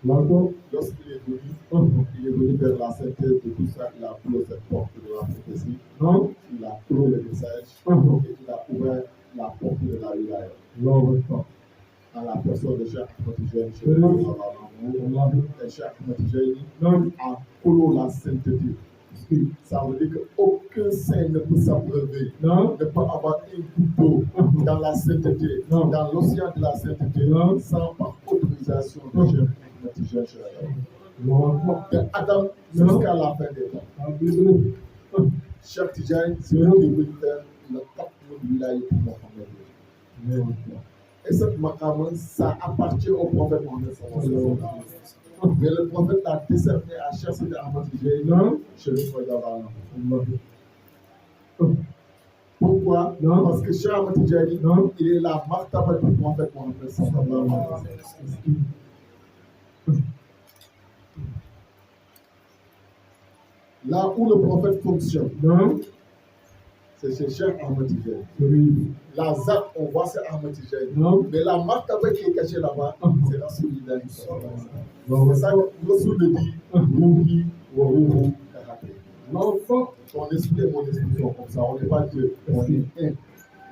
B: D'accord.
C: Lorsqu'il est venu,
B: Non,
C: il est venu vers la synthèse de tout ça, il a clos cette porte de la prophétie,
B: non,
C: il a clos le message
B: non.
C: et il a ouvert la porte de la wilaya.
B: Non, non.
C: À la personne de Cheikh Ahmed Tijani, et Cheikh Ahmed Tijani
B: Non,
C: a clos la sainteté. Ça veut dire qu'aucun saint ne peut s'abreuver,
B: non,
C: ne peut avoir un goutte d'eau dans la sainteté,
B: Non.
C: dans l'océan de la sainteté,
B: Non.
C: sans par autorisation de Cheikh Ahmed Tijani.
B: non.
C: De Adam jusqu'à la fin des temps.
B: La Bible.
C: Cheikh Tijani, c'est lui qui veut faire le cap de wilaya pour Mohammed.
B: Non,
C: Et cette maqama, ça appartient au prophète Mohammed sallallahu alayhi wa sallam. Mais le prophète l'a décerné à Cheikh Sidi Ahmad Tijani,
B: non,
C: Chérif Fayda.
B: non.
C: Pourquoi?
B: Non.
C: Parce que Cheikh Ahmad Tijani,
B: Non.
C: il est la martaba du prophète Mohammed sallallahu alayhi wa sallam. Là où le prophète fonctionne,
B: Non,
C: c'est chez Cheikh Ahmad Tijani.
B: oui.
C: La zat, on voit c'est Ahmad Tijani.
B: Non.
C: Mais la martaba qui est cachée là-bas, c'est Rasulullah.
B: Non,
C: C'est ça que Rasul le dit, Ruhi wa Ruhu Kahate.
B: non, non.
C: Ton esprit et mon esprit sont comme ça. On n'est pas Dieu, on est un,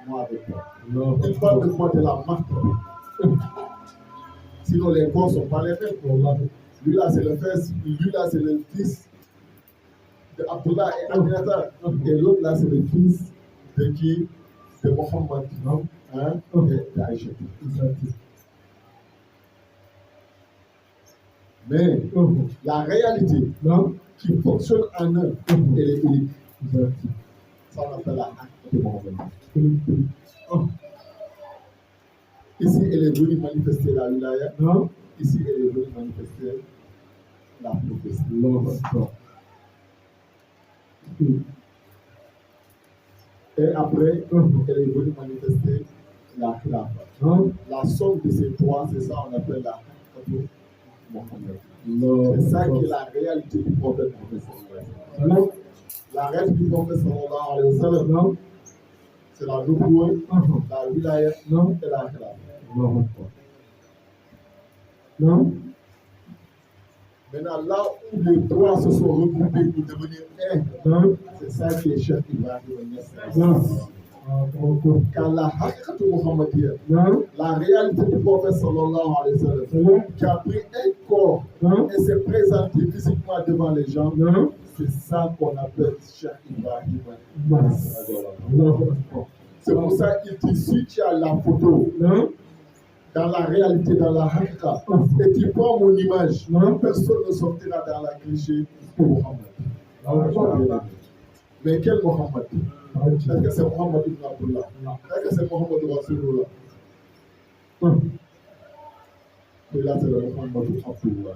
C: moi avec toi.
B: Non,
C: Il parle de quoi? De la martaba. Sinon, les corps ne sont pas les mêmes.
B: non.
C: Lui là, c'est le fils, lui là, c'est le fils de Abdullah et Aminata. Et l'autre là, c'est le fils de qui? De Mohammed.
B: Non.
C: Hein? Et d'Aïcha. Mais
B: Non,
C: la réalité
B: non.
C: qui fonctionne en eux, elle est unique.
B: Exact.
C: Ça, on appelle la acte de Mohammed.
B: Oh,
C: Ici, elle est venue manifester la wilaya.
B: non.
C: Ici, elle est venue manifester la prophétie.
B: Non, non.
C: Et après, elle est venue manifester la khilafa.
B: Non,
C: La somme de ces trois, c'est ça qu'on appelle la khilafa de Mohammed.
B: non.
C: C'est ça qui est la réalité du prophète Mohammed.
B: Non,
C: La réalité du prophète sallallahu alayhi wa sallam,
B: non.
C: c'est la nubuwa,
B: Non,
C: la wilaya
B: non.
C: et la khilafa.
B: Non, non.
C: Maintenant, là où les trois se sont regroupés pour devenir un,
B: Non,
C: c'est ça qui est Cheikh Ibrahim Niass.
B: non. Ah, bon,
C: Car la haqiqatu muhammadiyya,
B: non.
C: la réalité du prophète sallallahu alayhi wa sallam,
B: Non,
C: qui a pris un corps
B: non.
C: et s'est présenté physiquement devant les gens,
B: Non,
C: c'est ça qu'on appelle Cheikh Ibrahim
B: non.
C: Niass.
B: Non,
C: C'est pour ça qu'il dit, si tu as la photo
B: non.
C: dans la réalité, dans la haqiqa, et tu prends mon image,
B: Non.
C: personne ne sortira dans la cliché pour Mohammed. Mais quel Mohammed? Est-ce que c'est Mohammed ibn Abdullah? Est-ce que c'est Mohammed Rasulullah? Celui-là, c'est le Mohammed Abdullah.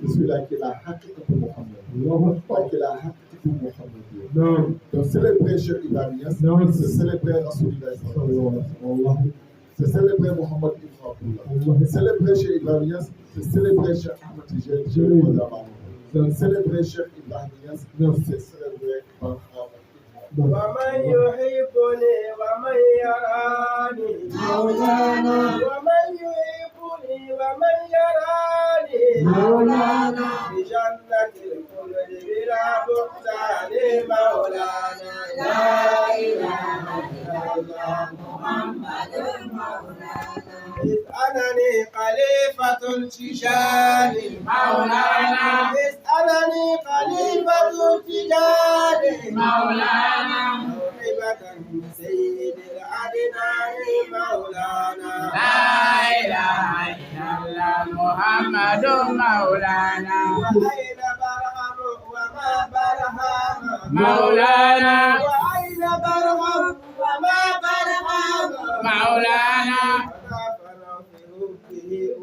C: C'est celui-là qui est la haqiqa pour Mohammed. Pas qui est la haqiqa pour Mohammed.
B: Non,
C: Donc, célébrer Cheikh Ibrahim Niass,
B: non.
C: c'est célébrer Rasulullah. C'est célébrer Mohammed ibn Abdullah. Célébrer Cheikh Ibrahim Niass, c'est célébrer Cheikh Ahmed Tijani. C'est célébrer Cheikh Ibrahim Niass, c'est célébrer Mohammed.
A: ومن يحبني ومن يراني
D: مولانا
A: ومن يحبني ومن يراني
D: مولانا
A: بجنة الخلد بلا بهتان مولانا
D: لا إله إلا الله محمد مولانا
A: إذ أنني خليفة التجاني
D: مولانا
A: إذ أنني خليفة التجاني
D: مولانا
A: موهبة سيد الأدنان مولانا
D: لا إله إلا الله محمد مولانا
A: وأين برهم وما برهم
D: مولانا
A: وأين برهم وما برهم
D: مولانا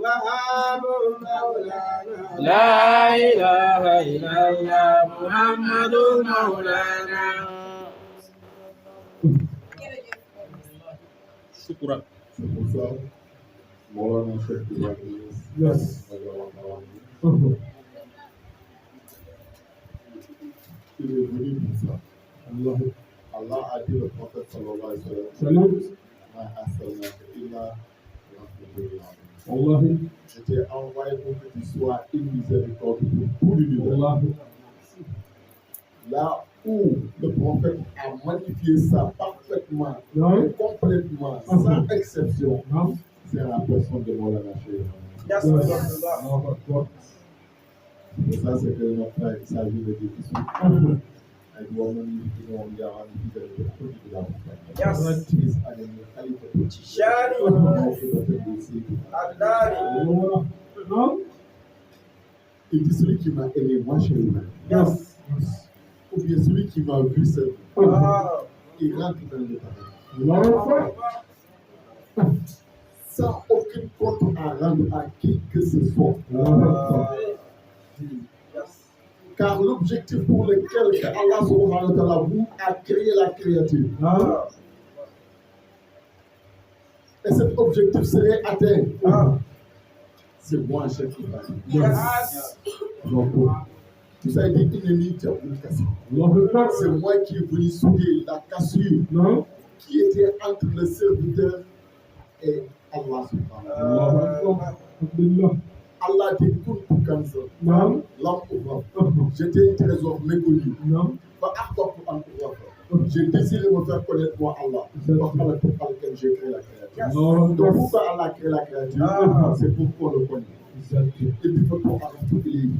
A: وهاب مولانا
D: لا إله إلا الله محمد مولانا
C: C'est pour ça, Maulana Cheikh Ibrahim
B: Yes.
C: il est venu pour ça.
B: Allah.
C: Allah a dit le prophète sallallahu alayhi wa sallam,
B: Salut.
C: Ma arsalnaka illa rahmatan lil alamin.
B: Allah.
C: Je t'ai envoyé pour que tu sois une miséricorde pour tout l'univers.
B: Allah.
C: Là où le prophète a magnifié ça parfaitement,
B: Non.
C: et complètement, sans exception,
B: Non.
C: c'est la personne de Maulana Cheikh.
A: Yes,
B: Allah.
A: Allah.
B: Allah.
C: Et ça, c'est que notre frère, il s'agit de Dieu.
B: Allah.
C: Avec moi-même, nous avons garanti de la
A: Yes.
C: Is a qualité.
A: Shani. Adnani.
B: Allah. Non.
C: Il dit celui qui m'a aimé, moi je l'aime.
A: Yes.
C: Ou bien celui qui m'a vu seul,
A: Ah.
C: il rentre dans le paradis.
B: Allah.
C: Sans aucun compte à rendre à qui que ce soit.
A: Yes.
C: Car l'objectif pour lequel Allah subhanahu wa ta'ala vous a créé la créature,
B: Ah.
C: et cet objectif serait atteint,
A: Ah.
C: c'est moi, Cheikh Ibrahim.
A: Yes.
B: Donc,
C: Vous avez dit ennemi, tu as voulu casser.
B: Allah.
C: C'est moi qui est venu souder la cassure
B: Non.
C: qui était entre le serviteur et Allah subhanahu wa ta'ala.
B: Allah. Alhamdulillah.
C: Allah dit Kuntu kanza,
B: Non.
C: lam ughaf. J'étais un trésor méconnu.
B: Non.
C: Fa akhbatu an ughaf. J'ai désiré me faire connaître moi Allah. Par Allah pour lequel j'ai créé la créature.
B: Non.
C: Donc pourquoi Allah a créé la créature? C'est pour qu'on le connaisse. Et puis pour qu'on arrive toutes les vies.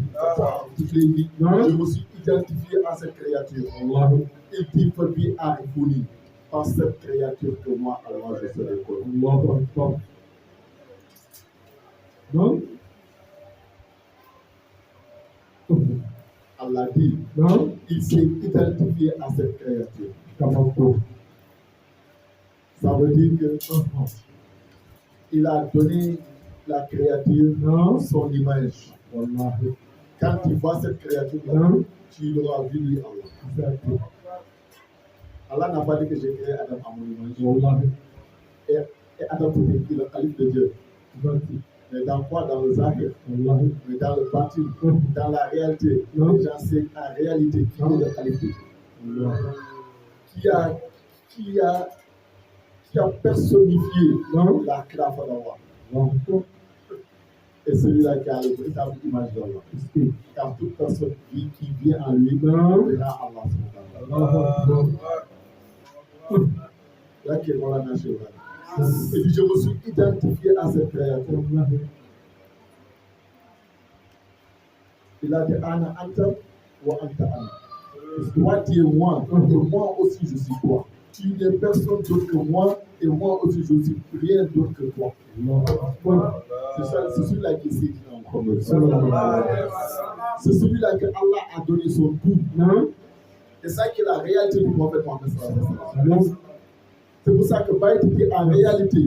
C: Toutes les vies. Je me suis identifié à cette créature.
B: Allah.
C: Et puis pour lui arriver par cette créature que moi Allah je serai connu.
B: Allah Akbar. Non.
C: Allah dit,
B: Non.
C: il s'est identifié à cette créature.
B: Comment pour?
C: Ça veut dire que il a donné la créature
B: Non.
C: son image.
B: Wallahi.
C: Quand tu vois cette créature-là,
B: Non.
C: tu l'auras vu lui Allah.
B: Exactement.
C: Allah n'a pas dit que j'ai créé Adam à mon image.
B: Wallahi.
C: Et Adam c'était qui le calife de Dieu.
B: Exactement.
C: Mais dans quoi? Dans le zahir,
B: Wallahi.
C: mais dans le bâti, dans la réalité.
B: Non.
C: Les gens c'est en réalité qui est le calife de Dieu.
B: Allah.
C: Qui a personnifié
B: Non.
C: la classe d'Allah.
B: Allah.
C: Et celui-là qui a le véritable image d'Allah. Car toute personne qui vient en lui
B: Non.
C: verra Allah subhanahu wa
B: Allah Akbar.
C: ta'ala. Là qui est Maulana Cheikh Ibrahim. Et puis je me suis identifié à cette créature.
B: Wallahi.
C: Il a dit Ana Anta wa Anta Ana. Toi tu es moi, et moi aussi je suis toi. Tu n'es personne d'autre que moi, et moi aussi je suis rien d'autre que toi.
B: Allah Akbar.
C: C'est celui-là qui s'est dit en premier.
B: Sallallahu alayhi wa
C: C'est celui-là que Allah a donné son goût.
B: Non.
C: C'est ça qui est la réalité du prophète Mohammed sallallahu alayhi wa sallam.
B: Non.
C: C'est pour ça que Baït dit en réalité,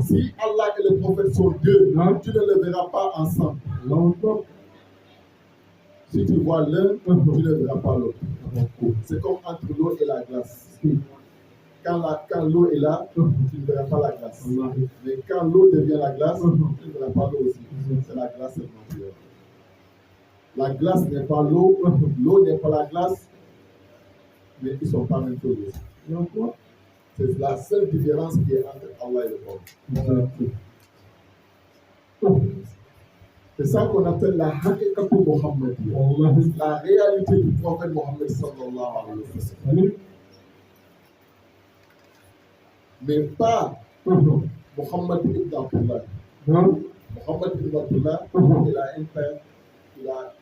C: si Allah et le prophète sont deux,
B: Non.
C: tu ne les verras pas ensemble.
B: Allah Akbar.
C: Si tu vois l'un, tu ne verras pas l'autre. C'est comme entre l'eau et la glace. Quand l'eau est là, tu ne verras pas la glace.
B: Wallahi.
C: Mais quand l'eau devient la glace, tu ne verras pas l'eau aussi. C'est la glace seulement. La glace n'est pas l'eau, l'eau n'est pas la glace, mais ils ne sont pas même chose aussi.
B: Allah Akbar.
C: C'est la seule différence qui est entre Allah et le prophète.
B: Exactement.
C: C'est ça qu'on appelle la haqiqatu Muhammadiyya.
B: Wallahi.
C: La réalité du prophète Mohammed sallallahu alayhi wa sallam.
B: Salut.
C: Mais pas Mohammed ibn Abdullah.
B: Non.
C: Mohammed ibn Abdullah, il a un père, il a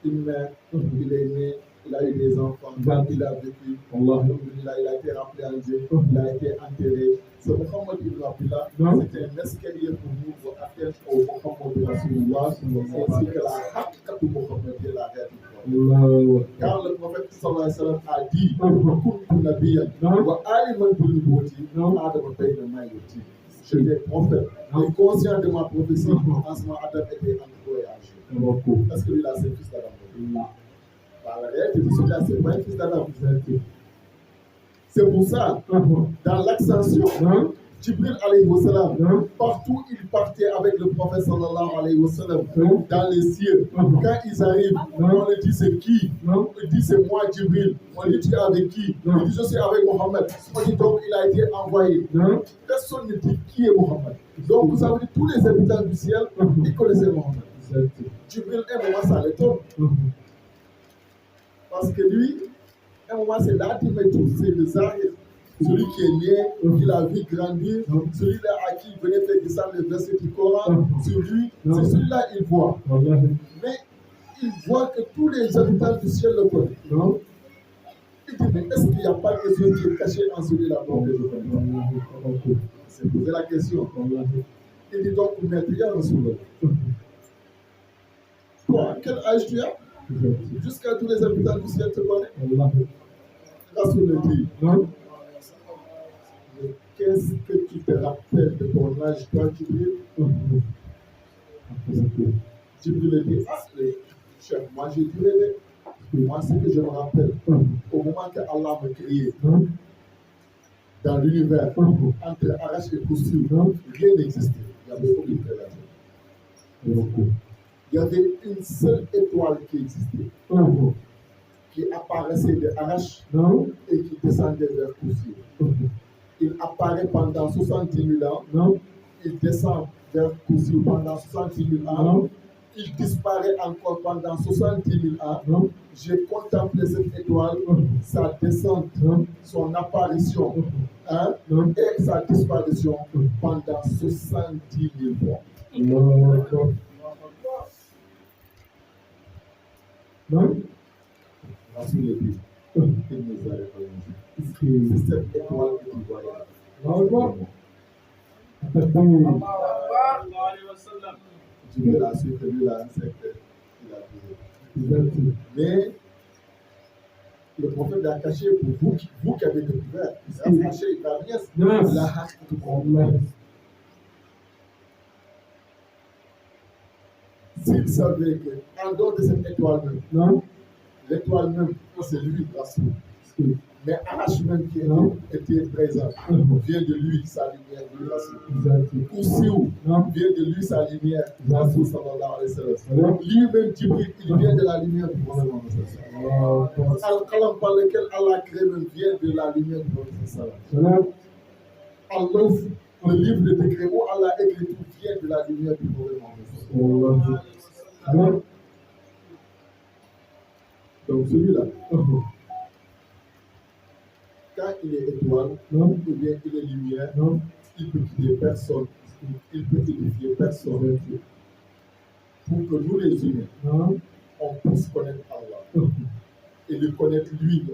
C: une mère, il est né, il a eu des enfants, il a vécu, il a été rappelé en Dieu, il a été enterré. Ce Mohammed ibn Abdullah, c'était un escalier pour nous pour atteindre au Mohammed Rasulullah, ainsi que la haqiqatu Muhammadiyya, la réalité. Car le prophète sallallahu alayhi wa sallam a dit Kuntu nabiyyan wa aliman bil nubuwwati Adam bayna mayati. J'étais prophète, et conscient de ma prophétie, en ce moment Adam était entre toi et Agé. Parce que lui là c'est le fils d'Adam. La réalité de celui-là c'est pas un fils d'Adam. C'est pour ça, dans l'ascension, Jibril alayhi wa sallam, partout il partait avec le prophète sallallahu alayhi wa sallam, dans les cieux. Quand ils arrivent, on leur dit c'est qui? Il dit c'est moi Jibril. On dit tu es avec qui? Il dit je suis avec Mohammed. On dit donc il a été envoyé. Personne ne dit qui est Mohammed. Donc vous savez, tous les habitants du ciel, ils connaissaient Mohammed. Jibril, un moment ça l'étonne. Parce que lui, un moment c'est l'Adimetou, c'est le Zahir. Celui qui est né, qui l'a vu grandir, celui-là à qui il venait faire descendre les versets du Coran, sur lui, c'est celui-là il voit. Mais il voit que tous les habitants du ciel le connaissent. Il dit, mais est-ce qu'il n'y a pas quelque chose qui est caché en celui-là dont je connais? C'est posé la question. Il dit donc, maître, il y a un toi, quel âge tu as? Jusqu'à tous les habitants du ciel te connaissent. Rasoul dit, qu'est-ce que tu te rappelles de ton âge, toi, Jibril? Jibril dit, chef, moi j'ai dû rêver. Moi, ce que je me rappelle, au moment que Allah m'a créé, dans l'univers, entre Arash et Koussi, rien n'existait. Il n'y avait aucune créature. Il y avait une seule étoile qui existait, qui apparaissait de Arash et qui descendait vers Koussi. Il apparaît pendant 70 000 ans, il descend vers Koussi pendant 70 000 ans, il disparaît encore pendant 70 000 ans. J'ai contemplé cette étoile, sa descente, son apparition et sa disparition pendant 70 000 mois. Il nous a répondu. C'est cette étoile que tu voyais. Jibril a su que lui, là, c'est qu'il a vu. Mais le prophète l'a caché pour vous qui avez découvert. Il a caché, il a rien. Il a haché tout problème. S'il savait qu'en dehors de cette étoile même, l'étoile même, c'est lui, Rasoul. Mais Arash même qui était présent, vient de lui, sa lumière, de Rasoul. Koussiou vient de lui, sa lumière, Rasoul sallallahu alayhi wa sallam. Lui-même, Jibril, il vient de la lumière du prophète sallallahu alayhi wa sallam. Al-Qalam par lequel Allah crée même vient de la lumière du prophète sallallahu alayhi wa sallam. Le livre de décret où Allah écrit tout vient de la lumière du prophète sallallahu alayhi wa sallam. Donc celui-là, quand il est étoile, ou bien il est lumière, il peut quitter personne, il peut édifier personne. Pour que nous les humains, on puisse connaître Allah et le connaître lui,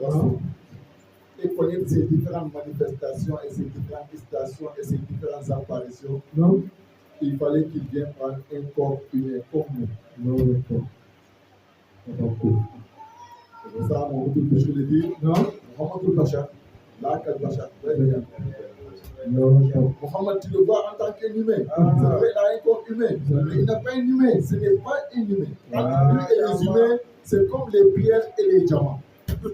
C: et connaître ses différentes manifestations et ses différentes stations et ses différentes apparitions, il fallait qu'il vienne prendre un corps humain comme nous. C'est pour ça, mon retour que je le dis, Mohamed Bachar, là, quel Bachar, Mohamed, tu le vois en tant qu'humain. C'est vrai, il a un corps humain, mais il n'a pas un humain, ce n'est pas un humain. Entre lui et les humains, c'est comme les pierres et les diamants. Tu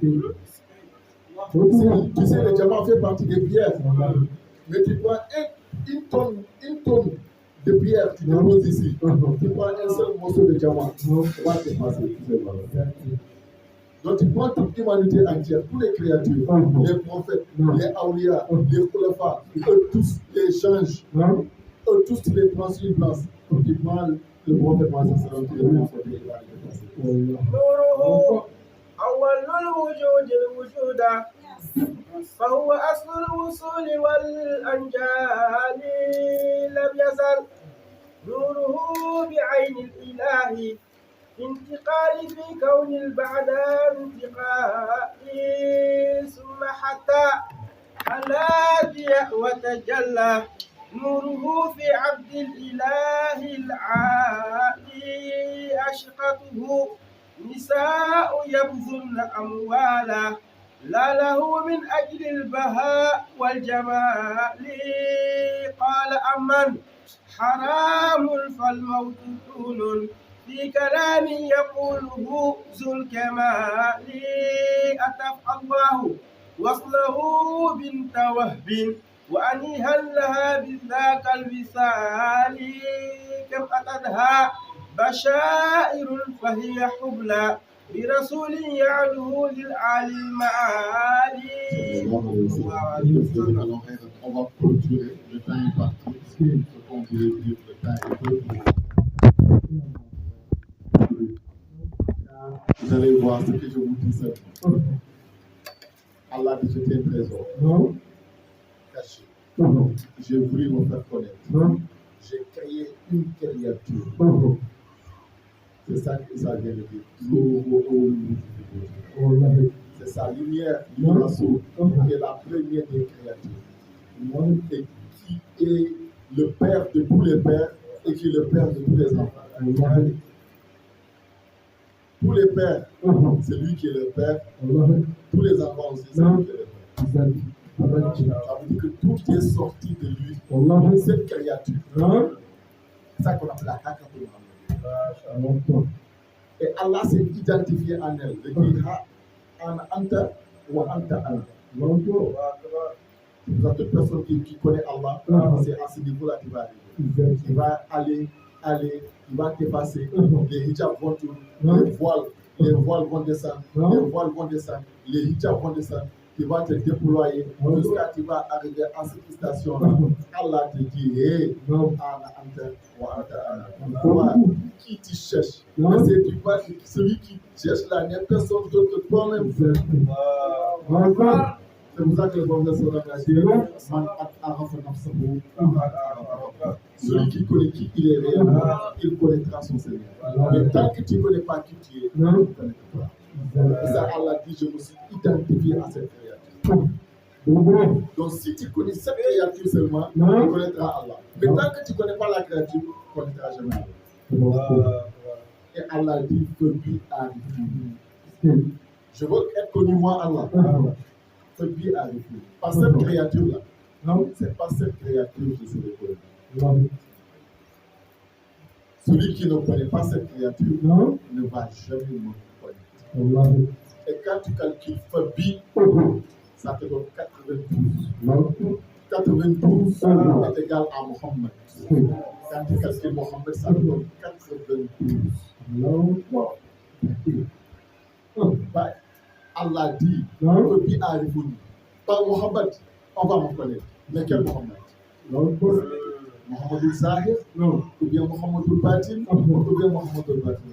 C: sais, le diamant fait partie des pierres, mais tu prends une tonne de pierre, tu déposes ici. Tu prends un seul morceau de diamant, tu vas te passer. Donc tu prends toute l'humanité entière, toutes les créatures, les prophètes, les awliya, les khulafas, eux tous les changes, eux tous tu les prends sur une place. Tu prends le prophète Mohammed sallallahu alayhi wa sallam.
A: نوره أول الوجود الوجودا فهو أصل الوصول والأنجال لم يزل نوره بعين الإله انتقالي في كون البعد انتقالي ثم حتى الذي وتجلى نوره في عبد الإله العالي أشقته نساء يبذلن أموالا لا له من أجل البهاء والجمال قال أمن حرام فالموت طول في كلام يقوله ذو الكمال أتف الله وصله بنت وهب وأنيها لها بذاك الوصال كم أتتها بشائر فهي حبلى برسول يعلو للعالي المعالي.
C: Alors, on va clôturer, le temps est parti. Ce qu'on voulait dire, le temps est peu. Vous allez voir ce que je vous dis seulement. Allah dit jeter un trésor caché. J'ai voulu me faire connaître. J'ai créé une créature. C'est ça que ça vient de dire. C'est sa lumière, l'Imasso, qui est la première des créatures. Et qui est le père de tous les pères et qui est le père de tous les enfants. Tous les pères, c'est lui qui est le père. Tous les enfants aussi, c'est lui qui est le père. Ça veut dire que tout est sorti de lui. Cette créature. C'est ça qu'on appelle la Hakatou. Et Allah s'est identifié en elle. Il dit Ana Anta wa Anta Ana. Toute personne qui connaît Allah, c'est à ce niveau-là qu'il va arriver. Il va aller, il va dépasser. Les hijabs vont tourner, les voiles vont descendre, les hijabs vont descendre. Tu vas te déployer jusqu'à ce que tu vas arriver à cette station. Allah te dit, hé, qui tu cherches? C'est celui qui cherche là, n'est personne d'autre que toi-même. C'est pour ça que le bon a dit, celui qui connaît qui il est réellement, il connaîtra son Seigneur. Mais tant que tu ne connais pas qui tu es, tu ne connais pas. Et ça, Allah dit, je me suis identifié à cette créature. Donc, si tu connais cette créature seulement, tu connaîtras Allah. Mais tant que tu ne connais pas la créature, tu ne connaîtras jamais Allah. Et Allah dit que lui arrive. Je veux être connu, moi, Allah. Que lui arrive. Par cette créature-là. Non, c'est pas cette créature que je serai connu. Celui qui ne connaît pas cette créature ne va jamais me connaître. Et quand tu calcules Fabi, ça te donne 92. 92 est égal à Mohammed. Quand tu calcules Mohammed, ça te donne 92. Allah dit que lui arrive. Par Mohammed, on va me connaître. Mais quel Mohammed? Mohammed Zahir, ou bien Mohammed Batin, ou bien Mohammed Batin.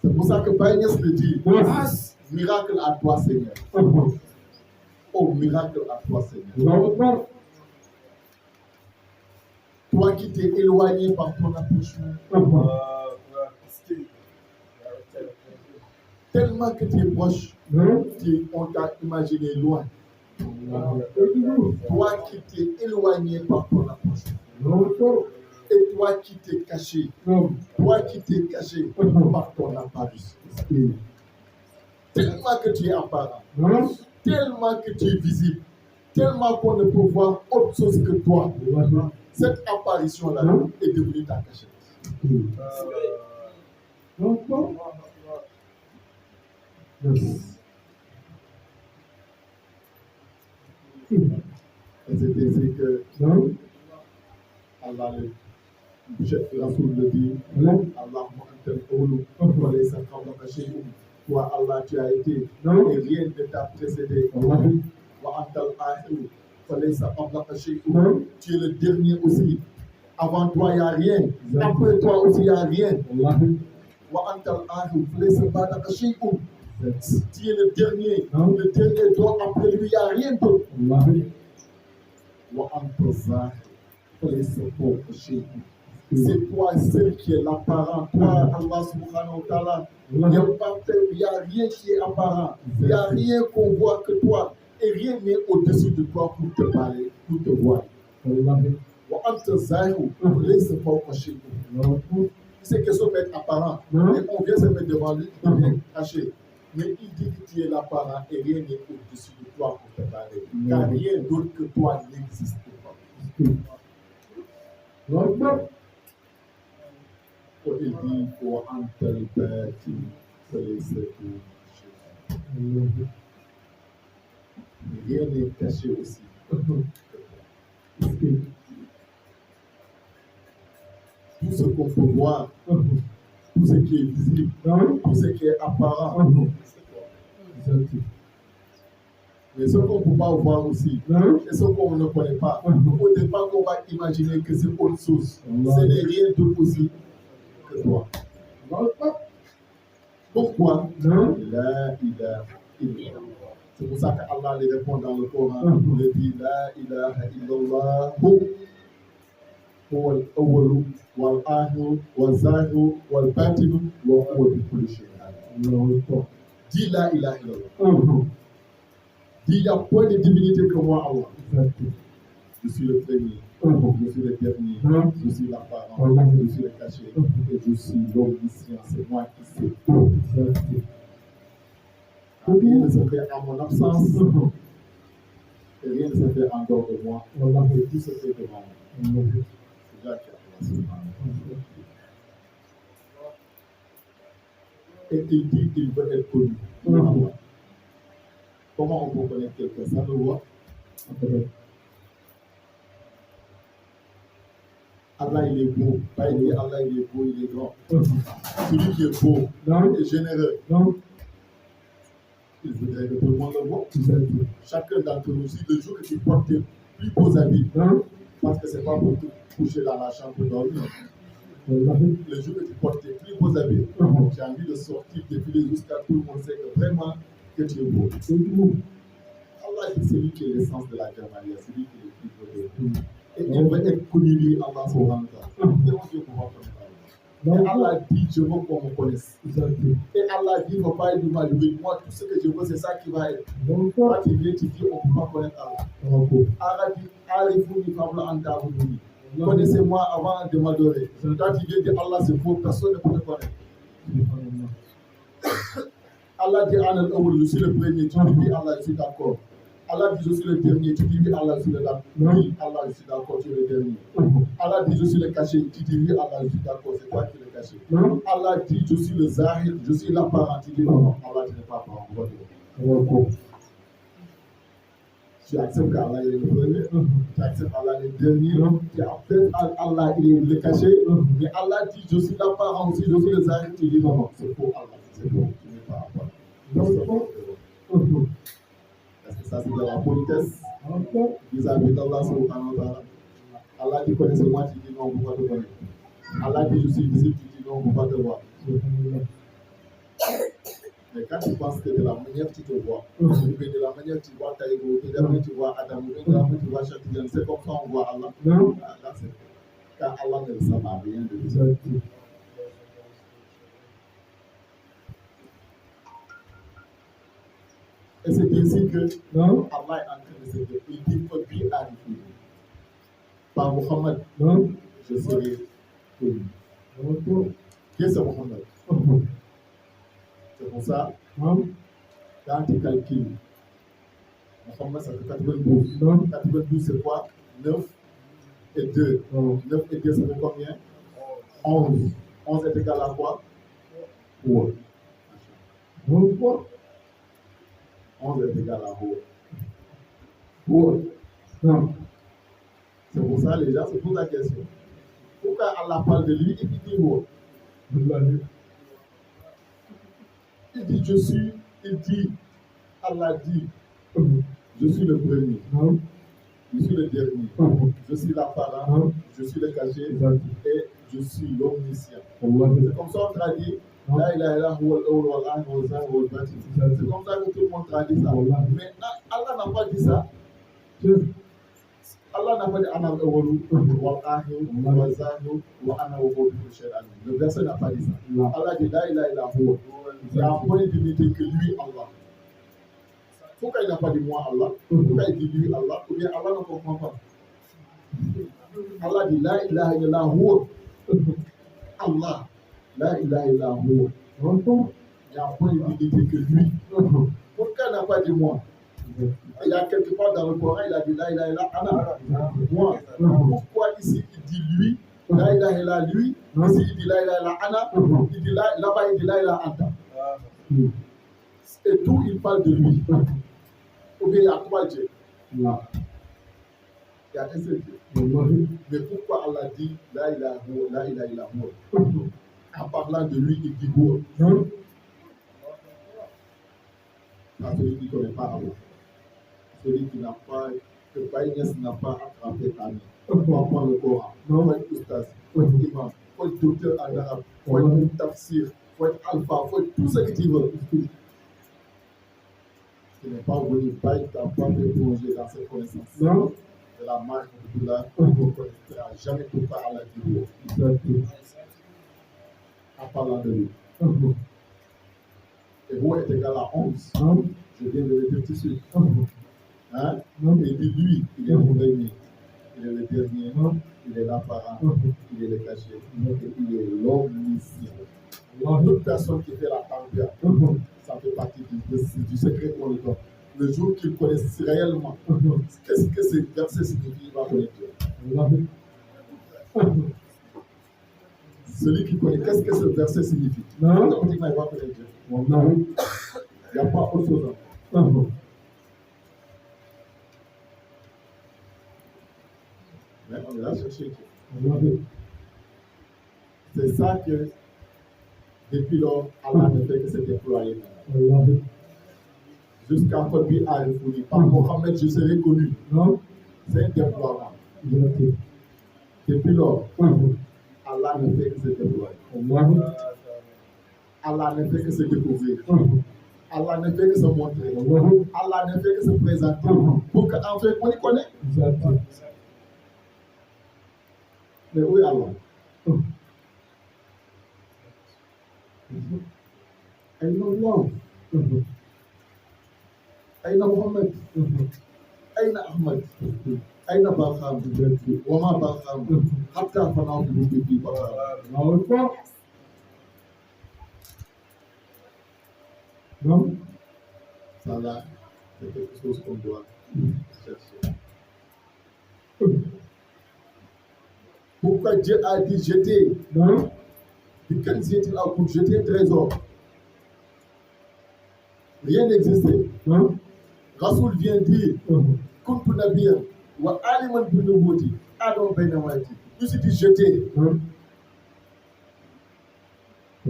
C: C'est pour ça que Baïnès le dit, miracle à toi Seigneur. Oh, miracle à toi Seigneur. Toi qui t'es éloigné par ton approchement. Tellement que tu es proche, on t'a imaginé loin. Toi qui t'es éloigné par ton approchement. Et toi qui t'es caché, par ton apparition. Tellement que tu es apparent, tellement que tu es visible, tellement qu'on ne peut voir autre chose que toi. Cette apparition-là est devenue ta cachette. Et c'est ainsi que Allah le Rasoul le dit, Allah toi Allah tu as été et rien ne t'a précédé. Tu es le dernier aussi. Avant toi il n'y a rien. Après toi aussi il n'y a rien. Tu es le dernier. Le dernier toi après lui il n'y a rien d'autre. C'est toi seul qui est l'apparent. Toi, Allah subhanahu wa ta'ala, il n'y a rien qui est apparent. Il n'y a rien qu'on voit que toi. Et rien n'est au-dessus de toi pour te parler, pour te voir. C'est que ça peut être apparent. Et on vient se mettre devant lui, il devient caché. Mais il dit que tu es l'apparent et rien n'est au-dessus de toi pour te parler. Car rien d'autre que toi n'existe pas. Il dit pour un tel père qui fait ce que Rien n'est caché aussi. Tout ce qu'on peut voir, tout ce qui est visible, tout ce qui est apparent, c'est toi. Mais ce qu'on ne peut pas voir aussi, et ce qu'on ne connaît pas, au départ, on va imaginer que c'est autre chose. Ce n'est rien d'autre aussi que toi. Pourquoi? La ilaha illallah. C'est pour ça qu'Allah les répond dans le Coran. Il dit La ilaha illallah. هو الأول والآخر والظاهر والباطن وهو بكل شيء عليم. Dis la ilaha illallah. Dis il n'y a point de divinité que moi, Allah. Je suis le premier, je suis le dernier, je suis l'apparent, je suis le caché, et je suis l'omniscient. C'est moi qui sais. Rien ne se fait en mon absence, et rien ne se fait en dehors de moi. Et tout se fait devant moi. Et il dit qu'il veut être connu. Comment on peut connaître quelqu'un? Ça le voit. Allah il est beau. Pas il dit Allah il est beau, il est grand. Celui qui est beau et généreux. Il voudrait que tout le monde le voit. Chacun d'entre nous, si le jour que tu portes tes plus beaux habits, parce que c'est pas pour te coucher dans la chambre pour dormir. Le jour que tu portes tes plus beaux habits, tu as envie de sortir, défiler jusqu'à tout le monde sait que vraiment que tu es beau. Allah dit c'est lui qui est l'essence de la Germanie, c'est lui qui est le plus beau. Et il veut être connu lui Allah subhanahu wa ta'ala. Comment Dieu pouvoir connaître Allah? Et Allah dit je veux qu'on me connaisse. Et Allah dit il ne faut pas être du mal. Moi tout ce que je veux c'est ça qui va être. Quand tu viens tu dis on ne peut pas connaître Allah. Allah dit arrêtez-vous du fable en ta'buduni. Connaissez-moi avant de m'adorer. Quand tu viens dire Allah c'est faux, personne ne peut te connaître. Allah dit je suis le premier, tu dis Allah je suis d'accord. Allah dit je suis le dernier, tu dis oui Allah je suis le d'accord. Oui Allah je suis d'accord, tu es le dernier. Allah dit je suis le caché, tu dis oui Allah je suis d'accord, c'est toi qui es le caché. Allah dit je suis le zahir, je suis l'apparent, tu dis non, Allah tu n'es pas apparent. Tu acceptes qu'Allah est le premier, tu acceptes Allah est le dernier, tu acceptes Allah est le caché, mais Allah dit je suis l'apparent aussi, je suis le zahir, tu dis non, c'est faux Allah, c'est faux, tu n'es pas apparent. Parce que ça c'est de la politesse vis-à-vis d'Allah subhanahu wa ta'ala. Allah dit connaissez-moi, tu dis non, on ne peut pas te connaître. Allah dit je suis visible, tu dis non, on ne peut pas te voir. Mais quand tu penses que de la manière tu te vois, de la manière tu vois Taïgo, de la manière tu vois Adam, de la manière tu vois Chatigan, c'est comme ça on voit Allah. Là, c'est car Allah ne sait pas rien de ça. Et c'est ainsi que Allah est en train de se dire, il dit que puis arriver. Par Muhammad, je serai connu. Qui est ce Muhammad? C'est pour ça, quand tu calcules, Muhammad ça fait 92. 92 c'est quoi? 9 et 2. 9 et 2 ça fait combien? 11. 11 est égal à quoi? 3. 11 est égal à 3. C'est pour ça les gens se posent la question. Pourquoi Allah parle de lui et il dit what? Il dit je suis, il dit, Allah dit, je suis le premier, je suis le dernier, je suis l'apparent, je suis le caché et je suis l'omniscient. C'est comme ça on traduit, la ilaha illallah huwa al-awwal wal-akhir wal-zahir wal-batin. C'est comme ça que tout le monde traduit ça. Mais Allah n'a pas dit ça. Allah n'a pas dit ana al-awwal wal-akhir wal-zahir wa ana wa huwa bi kulli shay'in alim. Le verset n'a pas dit ça. Allah dit la ilaha illallah huwa. Il n'y a point de divinité que lui, Allah. Pourquoi il n'a pas dit moi, Allah? Pourquoi il dit lui, Allah? Ou bien Allah ne comprend pas. Allah dit la ilaha illallah huwa. Allah. La ilaha illallah huwa. Il n'y a point de divinité que lui. Pourquoi il n'a pas dit moi? Il y a quelque part dans le Coran, il a dit la ilaha illallah ana. Moi. Pourquoi ici il dit lui? La ilaha illallah lui. Ici il dit la ilaha illallah ana. Il dit là-bas il dit la ilaha anta. Et tout, il parle de lui. Ou bien il y a 3 dieux.
B: Là.
C: Il y a un seul Dieu.
B: Wallahi.
C: Mais pourquoi Allah dit là il a mort en parlant de lui, il dit mort. Parce celui qui ne connaît pas Allah. Celui qui n'a pas, que Baïnès n'a pas attrapé ta main. Faut apprendre le Coran. Faut être oustaz, faut être imam, faut être docteur en arabe, faut être tafsir, faut être alpha, faut être tout ce que tu veux. Tu n'es pas venu Baï, tu n'as pas fait plonger dans cette connaissance.
B: Non.
C: De la marque de là, tu ne connaîtras jamais tout ça à la vidéo. En parlant de lui. Et vous êtes égal à 11. Je viens de le dire tout de suite. Hein? Et dit lui, il est le premier, il est le dernier, il est l'apparent, il est le caché, il est l'omniscient. Toute personne qui fait la tempête, ça fait partie du secret qu'on lui donne. Le jour qu'il connaisse réellement qu'est-ce que ce verset signifie, il va connaître Dieu. Celui qui connaît qu'est-ce que ce verset signifie, automatiquement il va connaître Dieu. Il n'y a pas autre chose. Mais on est là chercher Dieu. C'est ça que depuis lors, Allah ne fait que se déployer. Jusqu'à Kobi Arifouni, par Mohamed, je serai connu. C'est un déploiement. Depuis lors, Allah ne fait que se déployer. Allah ne fait que se découvrir. Allah ne fait que se montrer. Allah ne fait que se présenter. Pour qu'en fait, on y connaît. Mais où est Allah? Aïna Allah. Aïna Mohamed. Aïna Ahmed. Aïna Barham. Wama Barham. Hatta Fanao Bibi Barham.
B: Non.
C: Ça là, c'est quelque chose qu'on doit chercher. Pourquoi Dieu a dit jeter? Du Kanzi est-il là pour jeter un trésor? Rien n'existait. Rasoul vient dire Kuntu Nabiyan wa aliman bi nubuwwati Adam bayna wati. Nous c'est dit jeter.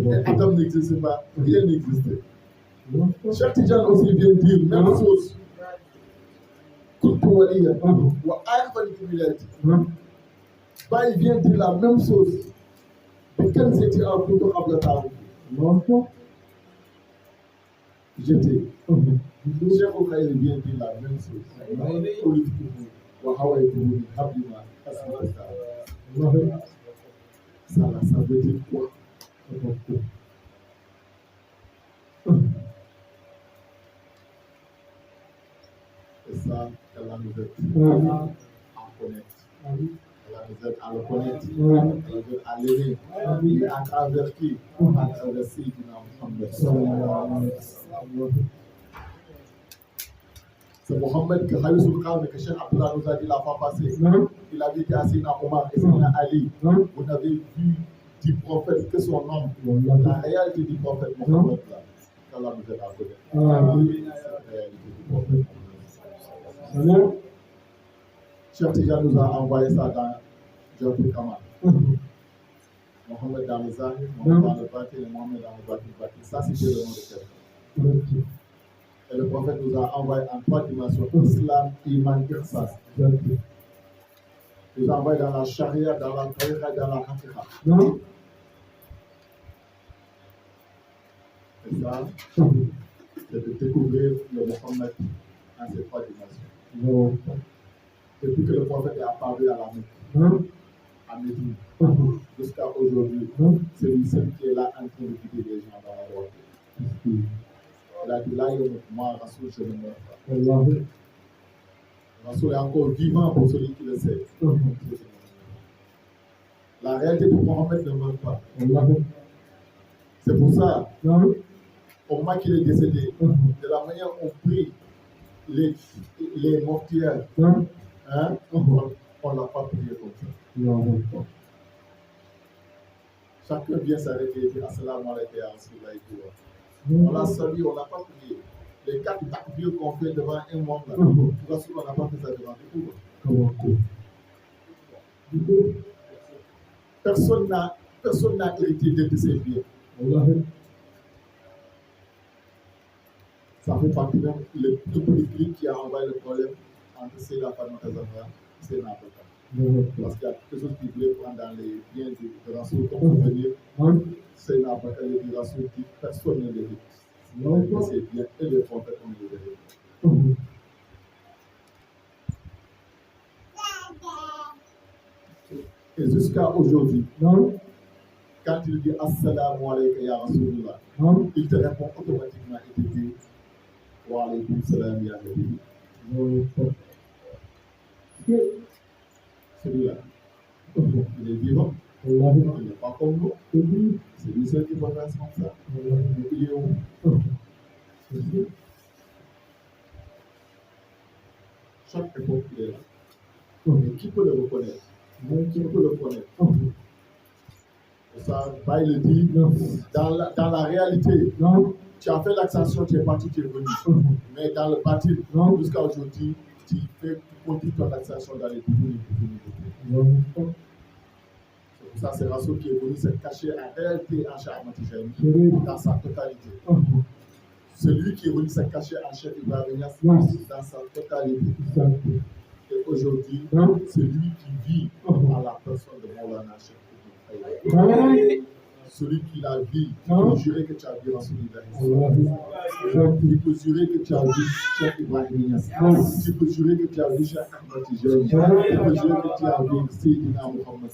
C: Et Adam n'existait pas, rien n'existait. Cheikh Tidiane aussi vient dire même chose. Kuntu waliya wa aliman bi nubuwwati. Il vient dire la même chose. Mais quels étaient en plus de Ablatari? J'étais. Cheikh Oukhaï vient dire la même chose. Ça veut dire quoi? Et ça, qu'Allah nous aide à connaître. Allah nous aide à le connaître, Allah nous aide à l'aimer. Et à travers qui? À travers Sayyidina Muhammad. C'est Mohamed que Khalisul Khan, que Cheikh Abdullah nous a dit la fois passée. Il avait dit à Sayyidina Omar et Sayyidina Ali, vous n'avez vu du prophète que son nom. La réalité du prophète Mohamed, qu'Allah nous aide à connaître. La réalité du prophète Mohamed. Cheikh Tidiane nous a envoyé ça dans Jawharatul Kamal. Mohamed dans le Zahir, Mohamed dans le Batin et Mohamed dans le Batin. Ça, c'était le nom de Cheikh. Et le prophète nous a envoyé en 3 dimensions: Islam, Iman, Ihsan. Il nous a envoyé dans la Sharia, dans la Tariqa et dans la Haqiqa. Et ça, c'est de découvrir le Mohamed dans ces 3 dimensions. Depuis que le prophète est apparu à la Mecque, à Médine, jusqu'à aujourd'hui, c'est lui seul qui est là en train de guider les gens dans la voie. Il a dit là, moi, Rasoul, je ne meurs pas. Rasoul est encore vivant pour celui qui le sait. La réalité de Mohamed ne meurt pas. C'est pour ça, au moment qu'il est décédé, de la manière où on prie les mortières, on ne l'a pas prié comme ça. Chacun vient s'arrêter et dire Assalamu alaikum ya Rasulullah. On l'a salué, on ne l'a pas prié. Les 4 takbir qu'on fait devant un membre, là, Rasoul n'a pas fait ça devant tout le monde. Du coup, personne n'a hérité de ses biens. Ça fait partie même le tout petit qui a envoyé le problème entre ces la famille Kazamara et ces Nabaka. Parce qu'il y a quelque chose qui voulait prendre dans les biens de Rasoul, comme vous venir, c'est Nabaka et le Rasoul dit personne ne l'hérite. C'est bien et le prophète on l'hérite. Et jusqu'à aujourd'hui, quand il dit Assalamu alaikum ya Rasulullah, il te répond automatiquement et te dit Wa alaikum salam ya Nabi. Celui-là, il est vivant, il n'est pas comme nous, c'est lui seul qui va faire comme ça. Il est où? Chaque époque, il est là. Mais qui peut le reconnaître? Qui peut le connaître? Ça, il le dit, dans la réalité, tu as fait l'accession, tu es parti, tu es venu. Mais dans le bâti, jusqu'à aujourd'hui, tu continues ton accession dans les débuts. C'est pour ça, c'est Rasoul qui est venu se cacher en réalité en Cheikh Ahmad Tijani dans sa totalité. Celui qui est venu se cacher en Cheikh Ibrahim Niass dans sa totalité. Et aujourd'hui, c'est lui qui vit à la personne de Maulana Cheikh. Celui qui la vit, tu peux jurer que tu as vu Rasoulillah. Tu peux jurer que tu as vu Cheikh Ibrahim Niass. Tu peux jurer que tu as vu Cheikh Ahmad Tijani. Tu peux jurer que tu as vu Sayyidina Muhammad.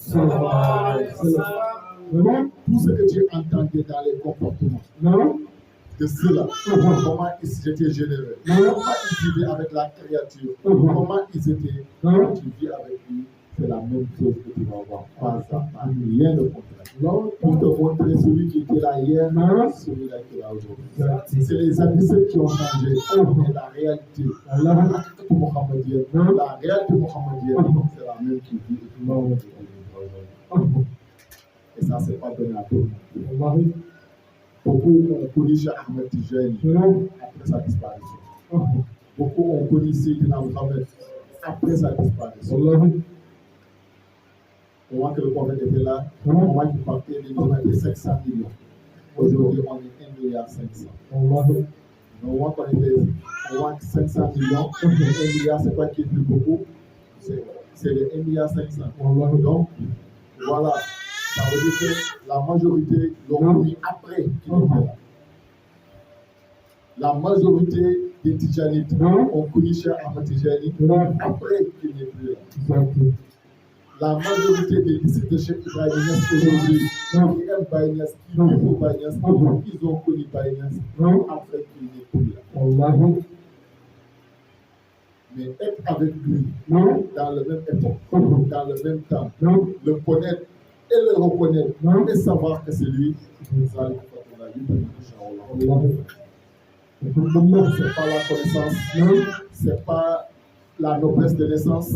C: Tout ce que tu entendais dans les comportements de ceux-là, comment ils étaient généreux, comment ils vivaient avec la créature, comment ils étaient, quand tu vis avec lui, c'est la même chose que tu vas voir. Pas ça, rien de contraire. Pour te montrer celui qui était là hier, celui-là qui est là aujourd'hui. C'est les habitudes qui ont changé, mais la réalité, la réalité mohammedienne, c'est la même qui vit et qui et ça, c'est pas donné à tout le monde. Beaucoup ont connu Cheikh Ahmed Tijani après sa disparition. Beaucoup ont connu Sayyidina Mohamed après sa disparition. On voit que le prophète était là, on voit qu'il partait de 500 millions. Aujourd'hui, on est 1,5 milliard. On voit qu'on était 500 millions. 1 milliard, c'est pas qui est plus beaucoup, c'est le 1,5 milliard. Donc, voilà. Ça veut dire que la majorité l'ont connu après qu'il était là. La majorité des Tijanites ont connu Cheikh Ahmed Tijani après qu'il n'est plus là. La majorité des disciples de Cheikh Ibrahim Niass aujourd'hui, qui aiment Baye Niass, qui vivent au Baye Niass, ils ont connu Baye Niass après qu'il n'est plus là. Mais être avec lui dans le même époque, dans le même temps, le connaître et le reconnaître et savoir que c'est lui, c'est pas la connaissance, c'est pas la noblesse de naissance,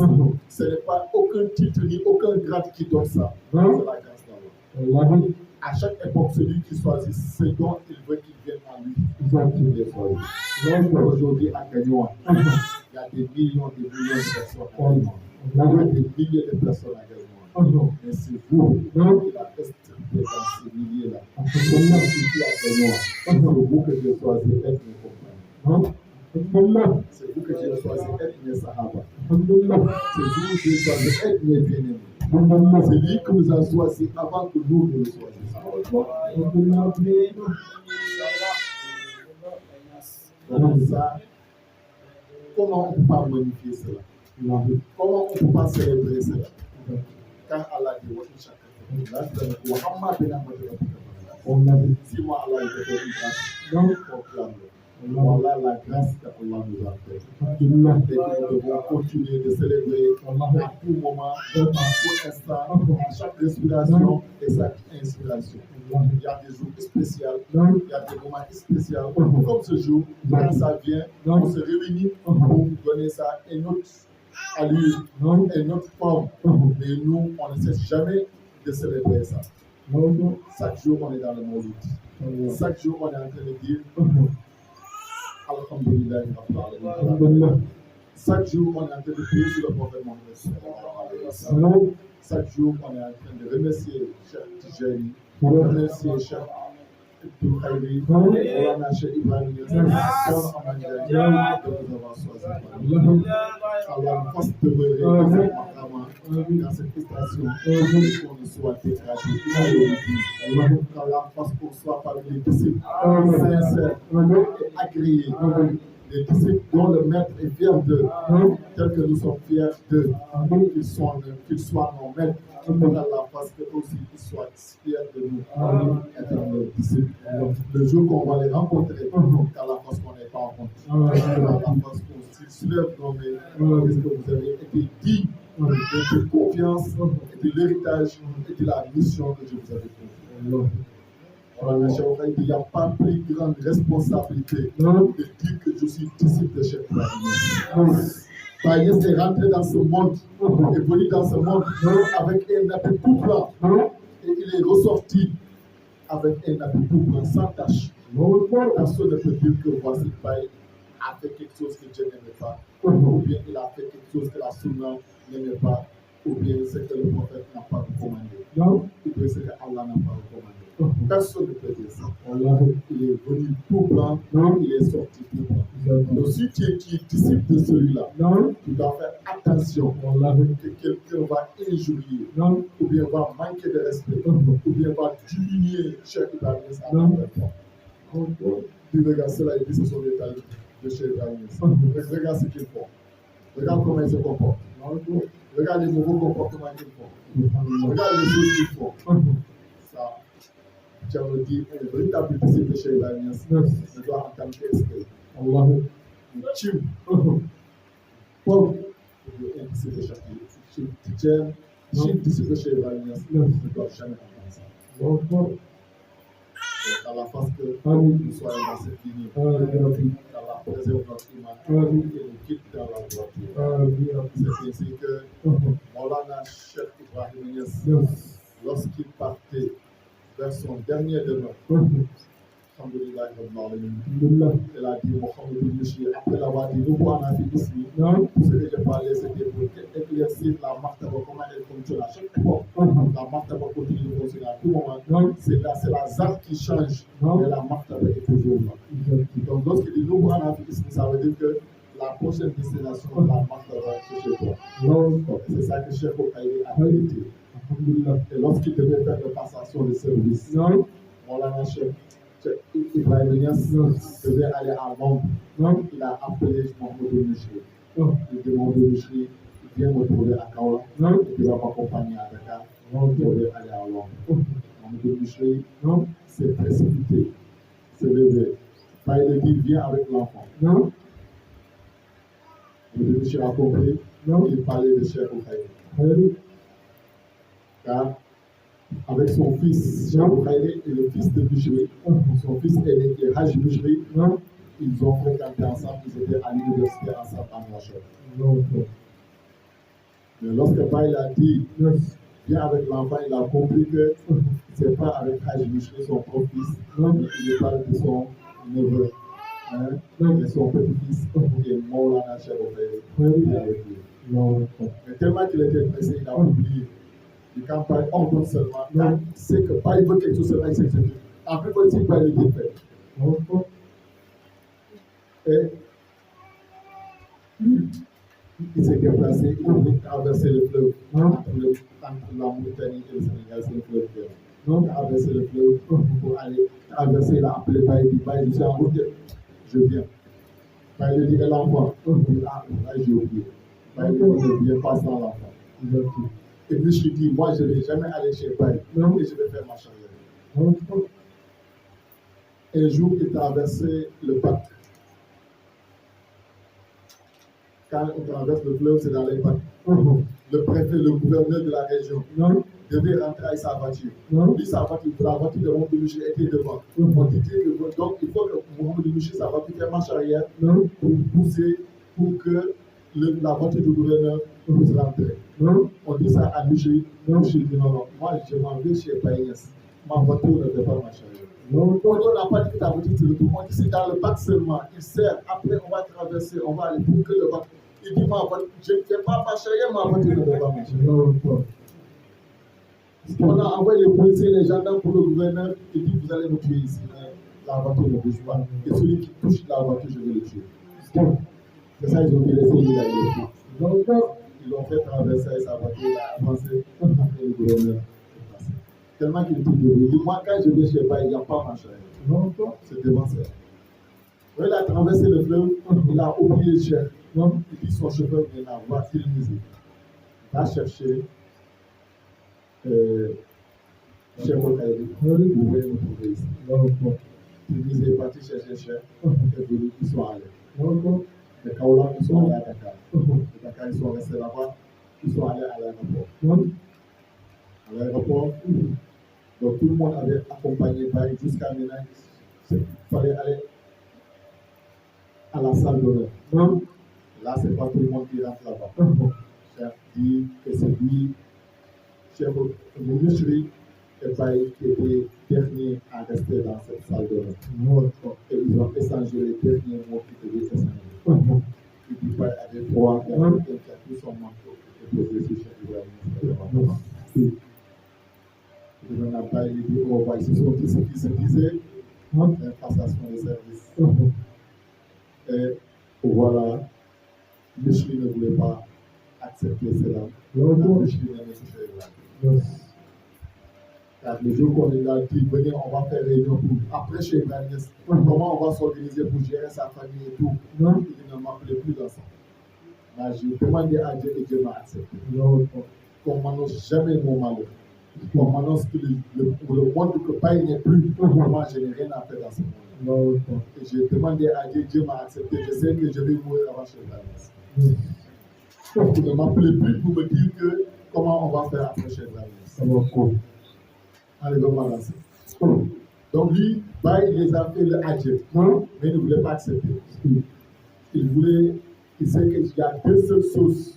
C: ce n'est pas aucun titre ni aucun grade qui donne ça. C'est la grâce d'Allah. À chaque époque, celui qui choisit ce dont il veut qu'il vienne à lui. Aujourd'hui, à Gagnoa, il y a des millions de personnes à Gagnoa. Il y a des milliers de personnes à Gagnoa. Mais c'est vous qui la extirpé dans ces milliers-là. C'est vous que j'ai choisi être mes compagnons. C'est vous que j'ai choisi être mes sahaba. C'est vous que j'ai choisi être mes bien-aimés. C'est lui qui nous a choisi avant que nous le choisissions. Donc ça, comment on peut pas magnifier cela? Comment on peut pas célébrer cela? Quand Allah dit si moi Allah était une grâce, non proclame-le. Voilà la grâce qu'Allah nous a faite. Et que nous devons continuer de célébrer à tout moment, à tout instant, à chaque respiration et chaque inspiration. Il y a des jours spéciaux, il y a des moments spéciaux. Comme ce jour, quand ça vient, on se réunit pour donner ça une autre allure, une autre forme. Mais nous, on ne cesse jamais de célébrer ça. Chaque jour, on est dans le Mawlid. Chaque jour, on est en train de dire Alhamdulillah.
B: Alhamdulillah.
C: Chaque jour, on est en train de prier sur le prophète Mohammed. Chaque jour, on est en train de remercier Cheikh Tijani, remercier Cheikh Abdul Khairi, Moulana Cheikh Ibrahim Niass, Cheikh Ahmad Ndiaye, de nous avoir choisi. Allah nous fasse demeurer dans cette maqama, dans cette station, qu'on nous soit dégradé. Qu'Allah fasse qu'on soit parmi les disciples sincères et agréés. Les disciples dont le maître est fier d'eux, tels que nous sommes fiers d'eux, qu'ils soient nos maîtres, qu'Allah fasse que aussi qu'ils soient fiers de nous, étant nos disciples. Le jour qu'on va les rencontrer, qu'Allah fasse qu'on n'ait pas en honte, qu'Allah fasse qu'on soulève nos mains, parce que vous avez été dignes de cette confiance et de l'héritage et de la mission que je vous avais confiée. Il n'y a pas plus grande responsabilité de dire que je suis disciple de Cheikh Ibrahim. Baïs est rentré dans ce monde, est venu dans ce monde avec un habit tout blanc et il est ressorti avec un habit tout blanc sans tache. Personne ne peut dire que voici Baïs a fait quelque chose que Dieu n'aimait pas, ou bien il a fait quelque chose que la Sunna n'aimait pas, ou bien c'est que le prophète n'a pas recommandé, ou bien c'est que Allah n'a pas recommandé. Personne ne peut dire ça. Il est venu tout blanc, il est sorti tout blanc. Donc si tu es disciple de celui-là, tu dois faire attention que quelqu'un va injurier, ou bien va manquer de respect, ou bien va diminuer Cheikh Ibrahim Niass à l'envers. Tu regardes cela et puis ce sont les talents de Cheikh Ibrahim Niass. Regarde ce qu'ils font. Regarde comment ils se comportent. Regarde les nouveaux comportements qu'ils font. Regarde les choses qu'ils font. Ça, tu as dit, un véritable disciple de Cheikh Ibrahim Niass ne doit entendre qu'est-ce Allah tue. Paul, un disciple de Cheikh Ibrahim Niass ne doit jamais entendre ça. Allah fasse que nous soyons dans cette ligne, qu'Allah préserve notre iman et nous quitte dans la droiture. C'est ainsi que Moulana Cheikh Ibrahim Niass, lorsqu'il partait vers son dernier demeure, alhamdulillah, il a dit Mohamed Michi, après l'avoir dit, nous voyons un ici, tout ce que j'ai parlé, c'était pour éclaircir la martaba, comment elle fonctionne à chaque époque. La martaba continue de fonctionner à tout moment. C'est la ZAR qui change, mais la martaba est toujours là. Donc, lorsqu'il dit nous voyons un ici, ça veut dire que la prochaine destination de la martaba, c'est chez toi. C'est ça que Cheikh Okaïri a hérité. Et lorsqu'il devait faire de passation de service, Moulana Cheikh Ibrahim Niass devait aller à Londres. Il a appelé Mohamed Michri. Il dit Mohamed Michri, viens me trouver à Kaola et tu vas m'accompagner à Dakar. Je vais aller à Londres. Mohamed Michri s'est précipité, s'est levé. Il dit viens avec l'enfant. Mohamed Michri a compris, il parlait de Cheikh Okaïri. Car avec son fils, Cheikh Okaïri et le fils de Michri, son fils aîné qui est Haj Michri, ils ont fréquenté ensemble, ils étaient à l'université ensemble en Nouakchott. Mais lorsque Baïl a dit, viens avec l'enfant, il a compris que ce n'est pas avec Haj Michri, son propre fils, il parle de son neveu, de son petit-fils, qui est Moulana Cheikh Okaïri. Mais tellement qu'il était pressé, il a oublié. Quand Baïl ordonne seulement, c'est que Baïl veut quelque chose seulement, il s'exécute. En plus, politique, Baïl est fait. Et il s'est déplacé, il a traversé le fleuve entre la Mauritanie et le Sénégal, c'est le fleuve vert. Il a traversé le fleuve pour aller traverser, il a appelé Baïl, je suis en route, je viens. Baïl dit, et l'enfant? Il dit, ah, là j'ai oublié. Baïl dit, je ne viens pas sans l'enfant. Et puis je lui dis, moi je ne vais jamais aller chez Baïl, et je vais faire ma charrière. Un jour, il traversait le bac. Quand on traverse le fleuve, c'est dans les bacs. Le préfet, le gouverneur de la région devait rentrer avec sa voiture. Lui, sa voiture, la voiture de Mohamed Michri était devant. On dit que donc il faut que Mohamed Michri, sa voiture, fasse marche arrière pour pousser, pour que la voiture du gouverneur puisse rentrer. On dit ça à Michri. Michri dit non, moi je m'en vais chez Baïs. Ma voiture ne fait pas marche arrière.
B: Non,
C: On n'a pas dit que ta voiture se retourne. On dit c'est dans le bac seulement. Il sert. Après, on va traverser. On va aller pour que le bac. Il dit je ne fais pas marcher, ma voiture ne va pas marcher.
B: non,
C: On a envoyé les policiers, les gendarmes pour le gouverneur. Il dit vous allez me tuer ici. Mais la voiture ne bouge pas. Et celui qui touche la voiture, je vais le tuer. C'est ça, ils ont dit laisser il aller le tuer.
B: non,
C: Ils l'ont fait traverser sa voiture, il a avancé. Après le gouverneur est passé. Tellement qu'il était debout. Il dit moi, quand je vais chez pas, il n'y a pas marché.
B: non,
C: C'est devant ça. Quand il a traversé le fleuve, il a oublié le chef.
B: non,
C: Il dit son chauffeur vient la voir, il musée. Il va chercher chef au Caïd. Vous pouvez me trouver ici.
B: non,
C: Il est parti chercher chef. Ils sont allés.
B: non,
C: Les Kaolas, ils sont allés à Dakar. Les Dakar, ils sont restés là-bas. Ils sont allés à l'aéroport.
B: non,
C: À l'aéroport, donc tout le monde avait accompagné Baye jusqu'à maintenant. Il fallait aller à la salle d'honneur.
B: non,
C: Là, c'est pas tout le monde qui rentre là-bas.
B: non,
C: Chef dit que c'est lui, chef de ministre, et Baye qui était dernier à rester dans cette salle d'honneur.
B: non,
C: Et ils ont échangé les derniers mots qui devaient échanger.
B: non,
C: Il dit Baye avait droit, il y a quelqu'un qui a pris son manteau et posé sur Cheikh Ibrahim. Il n'a pas dit au revoir. Ils se sont dit ce qu'ils se disaient,
B: non,
C: une passation de service.
B: non,
C: Et voilà, Michel ne voulait pas accepter cela.
B: non,
C: Michel n'aimait toucher Ibrahim.
B: non,
C: Car le jour qu'on est a dit, venez, on va faire réunion pour après chez Ibrahim, comment on va s'organiser pour gérer sa famille et tout.
B: non,
C: Il ne m'appelait plus dans ça. Mais j'ai demandé à Dieu et Dieu m'a accepté.
B: non,
C: Qu'on m'annonce jamais mon malheur. Qu'on m'annonce que le monde que Baye n'est plus. Moi, je n'ai rien à faire dans ce monde.
B: non,
C: Et j'ai demandé à Dieu, Dieu m'a accepté. Je sais que je vais mourir avant chez Ibrahim. Il ne m'appelait plus pour me dire que comment on va faire après chez Ibrahim. Allez, on va lancer. Donc lui, Baye les a fait le Adjé,
B: non,
C: mais il ne voulait pas accepter. Il sait qu'il y a deux seules choses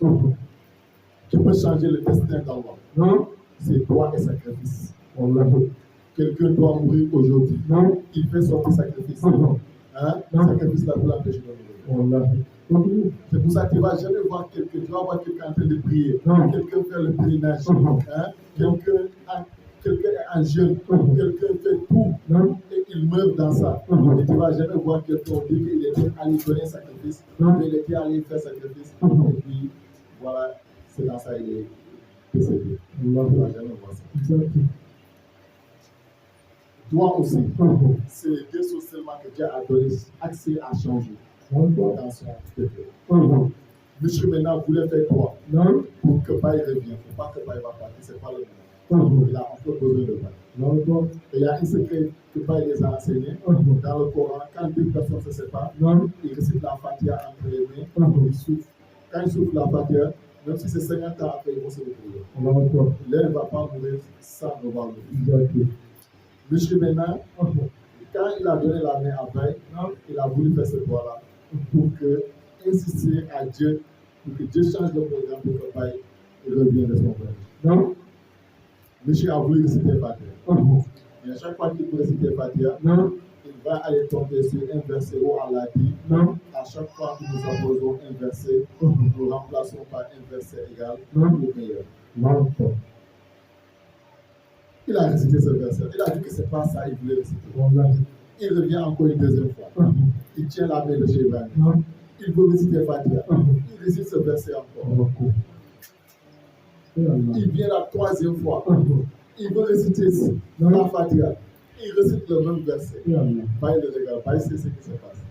C: qui peuvent changer le destin d'Allah.
B: non,
C: C'est droit et sacrifice.
B: wallahi,
C: Quelqu'un doit mourir aujourd'hui.
B: non,
C: Il fait son petit sacrifice.
B: non,
C: Hein?
B: Non.
C: Sacrifice là pour l'empêcher de mourir.
B: wallahi,
C: C'est pour ça que tu ne vas jamais voir quelqu'un, tu vas voir quelqu'un en train de prier,
B: Non.
C: quelqu'un faire le pèlerinage,
B: Non.
C: hein? Quelqu'un est en jeûne,
B: Non.
C: quelqu'un fait tout
B: non,
C: et il meurt dans ça.
B: Non.
C: Et tu ne vas jamais voir quelqu'un dire qu'il était allé donner un sacrifice,
B: Non.
C: mais il était allé faire sacrifice,
B: Non.
C: et puis voilà, c'est dans ça qu'il est décédé. Tu ne vas
B: wallahi,
C: jamais voir ça.
B: exactement,
C: Toi aussi,
B: non,
C: c'est les deux choses seulement que Dieu a donné accès à changer
B: non,
C: dans son péché.
B: non,
C: Monsieur maintenant voulait faire quoi
B: non,
C: pour que Baye revienne. Il ne faut pas que Baye va partir, ce n'est pas le moment.
B: non,
C: Il a encore besoin de Baye.
B: non,
C: Et il y a un secret que Baye les a enseigné dans le Coran. Quand deux personnes se séparent,
B: non,
C: ils récitent la Fatiha entre les mains,
B: non,
C: ils soufflent. Quand ils soufflent la Fatiha, même si c'est 50 ans après, ils vont se retrouver.
B: non,
C: L'un ne va pas mourir sans revoir le
B: exactement,
C: Monsieur maintenant, quand il a donné la main à Baye, il a voulu faire ce doigt-là pour que, insister à Dieu, pour que Dieu change le programme pour que Baye revienne de son voyage.
B: non,
C: Monsieur a voulu réciter Fatiha.
B: non,
C: Et à chaque fois qu'il peut réciter Fatiha,
B: non,
C: il va aller tomber sur un verset où Allah dit,
B: non,
C: à chaque fois que nous apposons un verset,
B: non,
C: nous remplaçons par un verset égal
B: Non.
C: ou meilleur.
B: non,
C: Il a récité ce verset. Il a dit que ce n'est pas ça qu'il voulait réciter.
B: wallahi,
C: Il revient encore une deuxième fois. Il tient la main de chez Ibrahim.
B: non,
C: Il veut réciter Fatiha. Il récite ce verset encore. Il vient la troisième fois. Il veut réciter la Fatiha. Il récite le même verset. Baye le regarde. Baye sait ce qui se passe.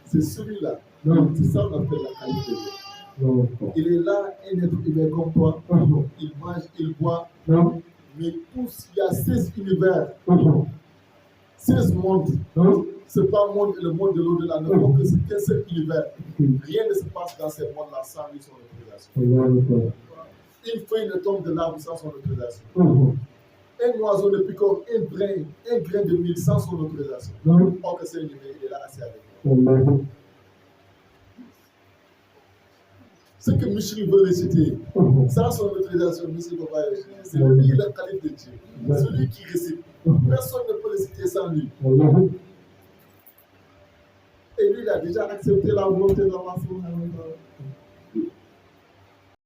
C: C'est celui-là.
B: Non.
C: C'est ça qu'on appelle la qualité de Dieu.
B: non,
C: Il est là, un être humain comme toi. Il mange, il boit.
B: non,
C: Mais tous, il y a 16 univers,
B: non,
C: 16 mondes.
B: non,
C: Ce n'est pas le monde et le monde de l'au-delà. Ne font que c'est qu'un seul univers. Rien ne se passe dans ces mondes-là sans lui, son autorisation. Une feuille ne tombe de l'arbre sans son autorisation. Un oiseau ne pique un grain de mil sans son autorisation.
B: non,
C: Or que c'est univers, il est là assis avec toi. Ce que Michel veut réciter, sans son autorisation, Michel ne peut pas réciter. C'est lui le calife de Dieu. Celui qui récite. Personne ne peut le citer sans lui.
B: Wallahi.
C: Et lui, il a déjà accepté la volonté d'Allah subhanahu wa ta'ala.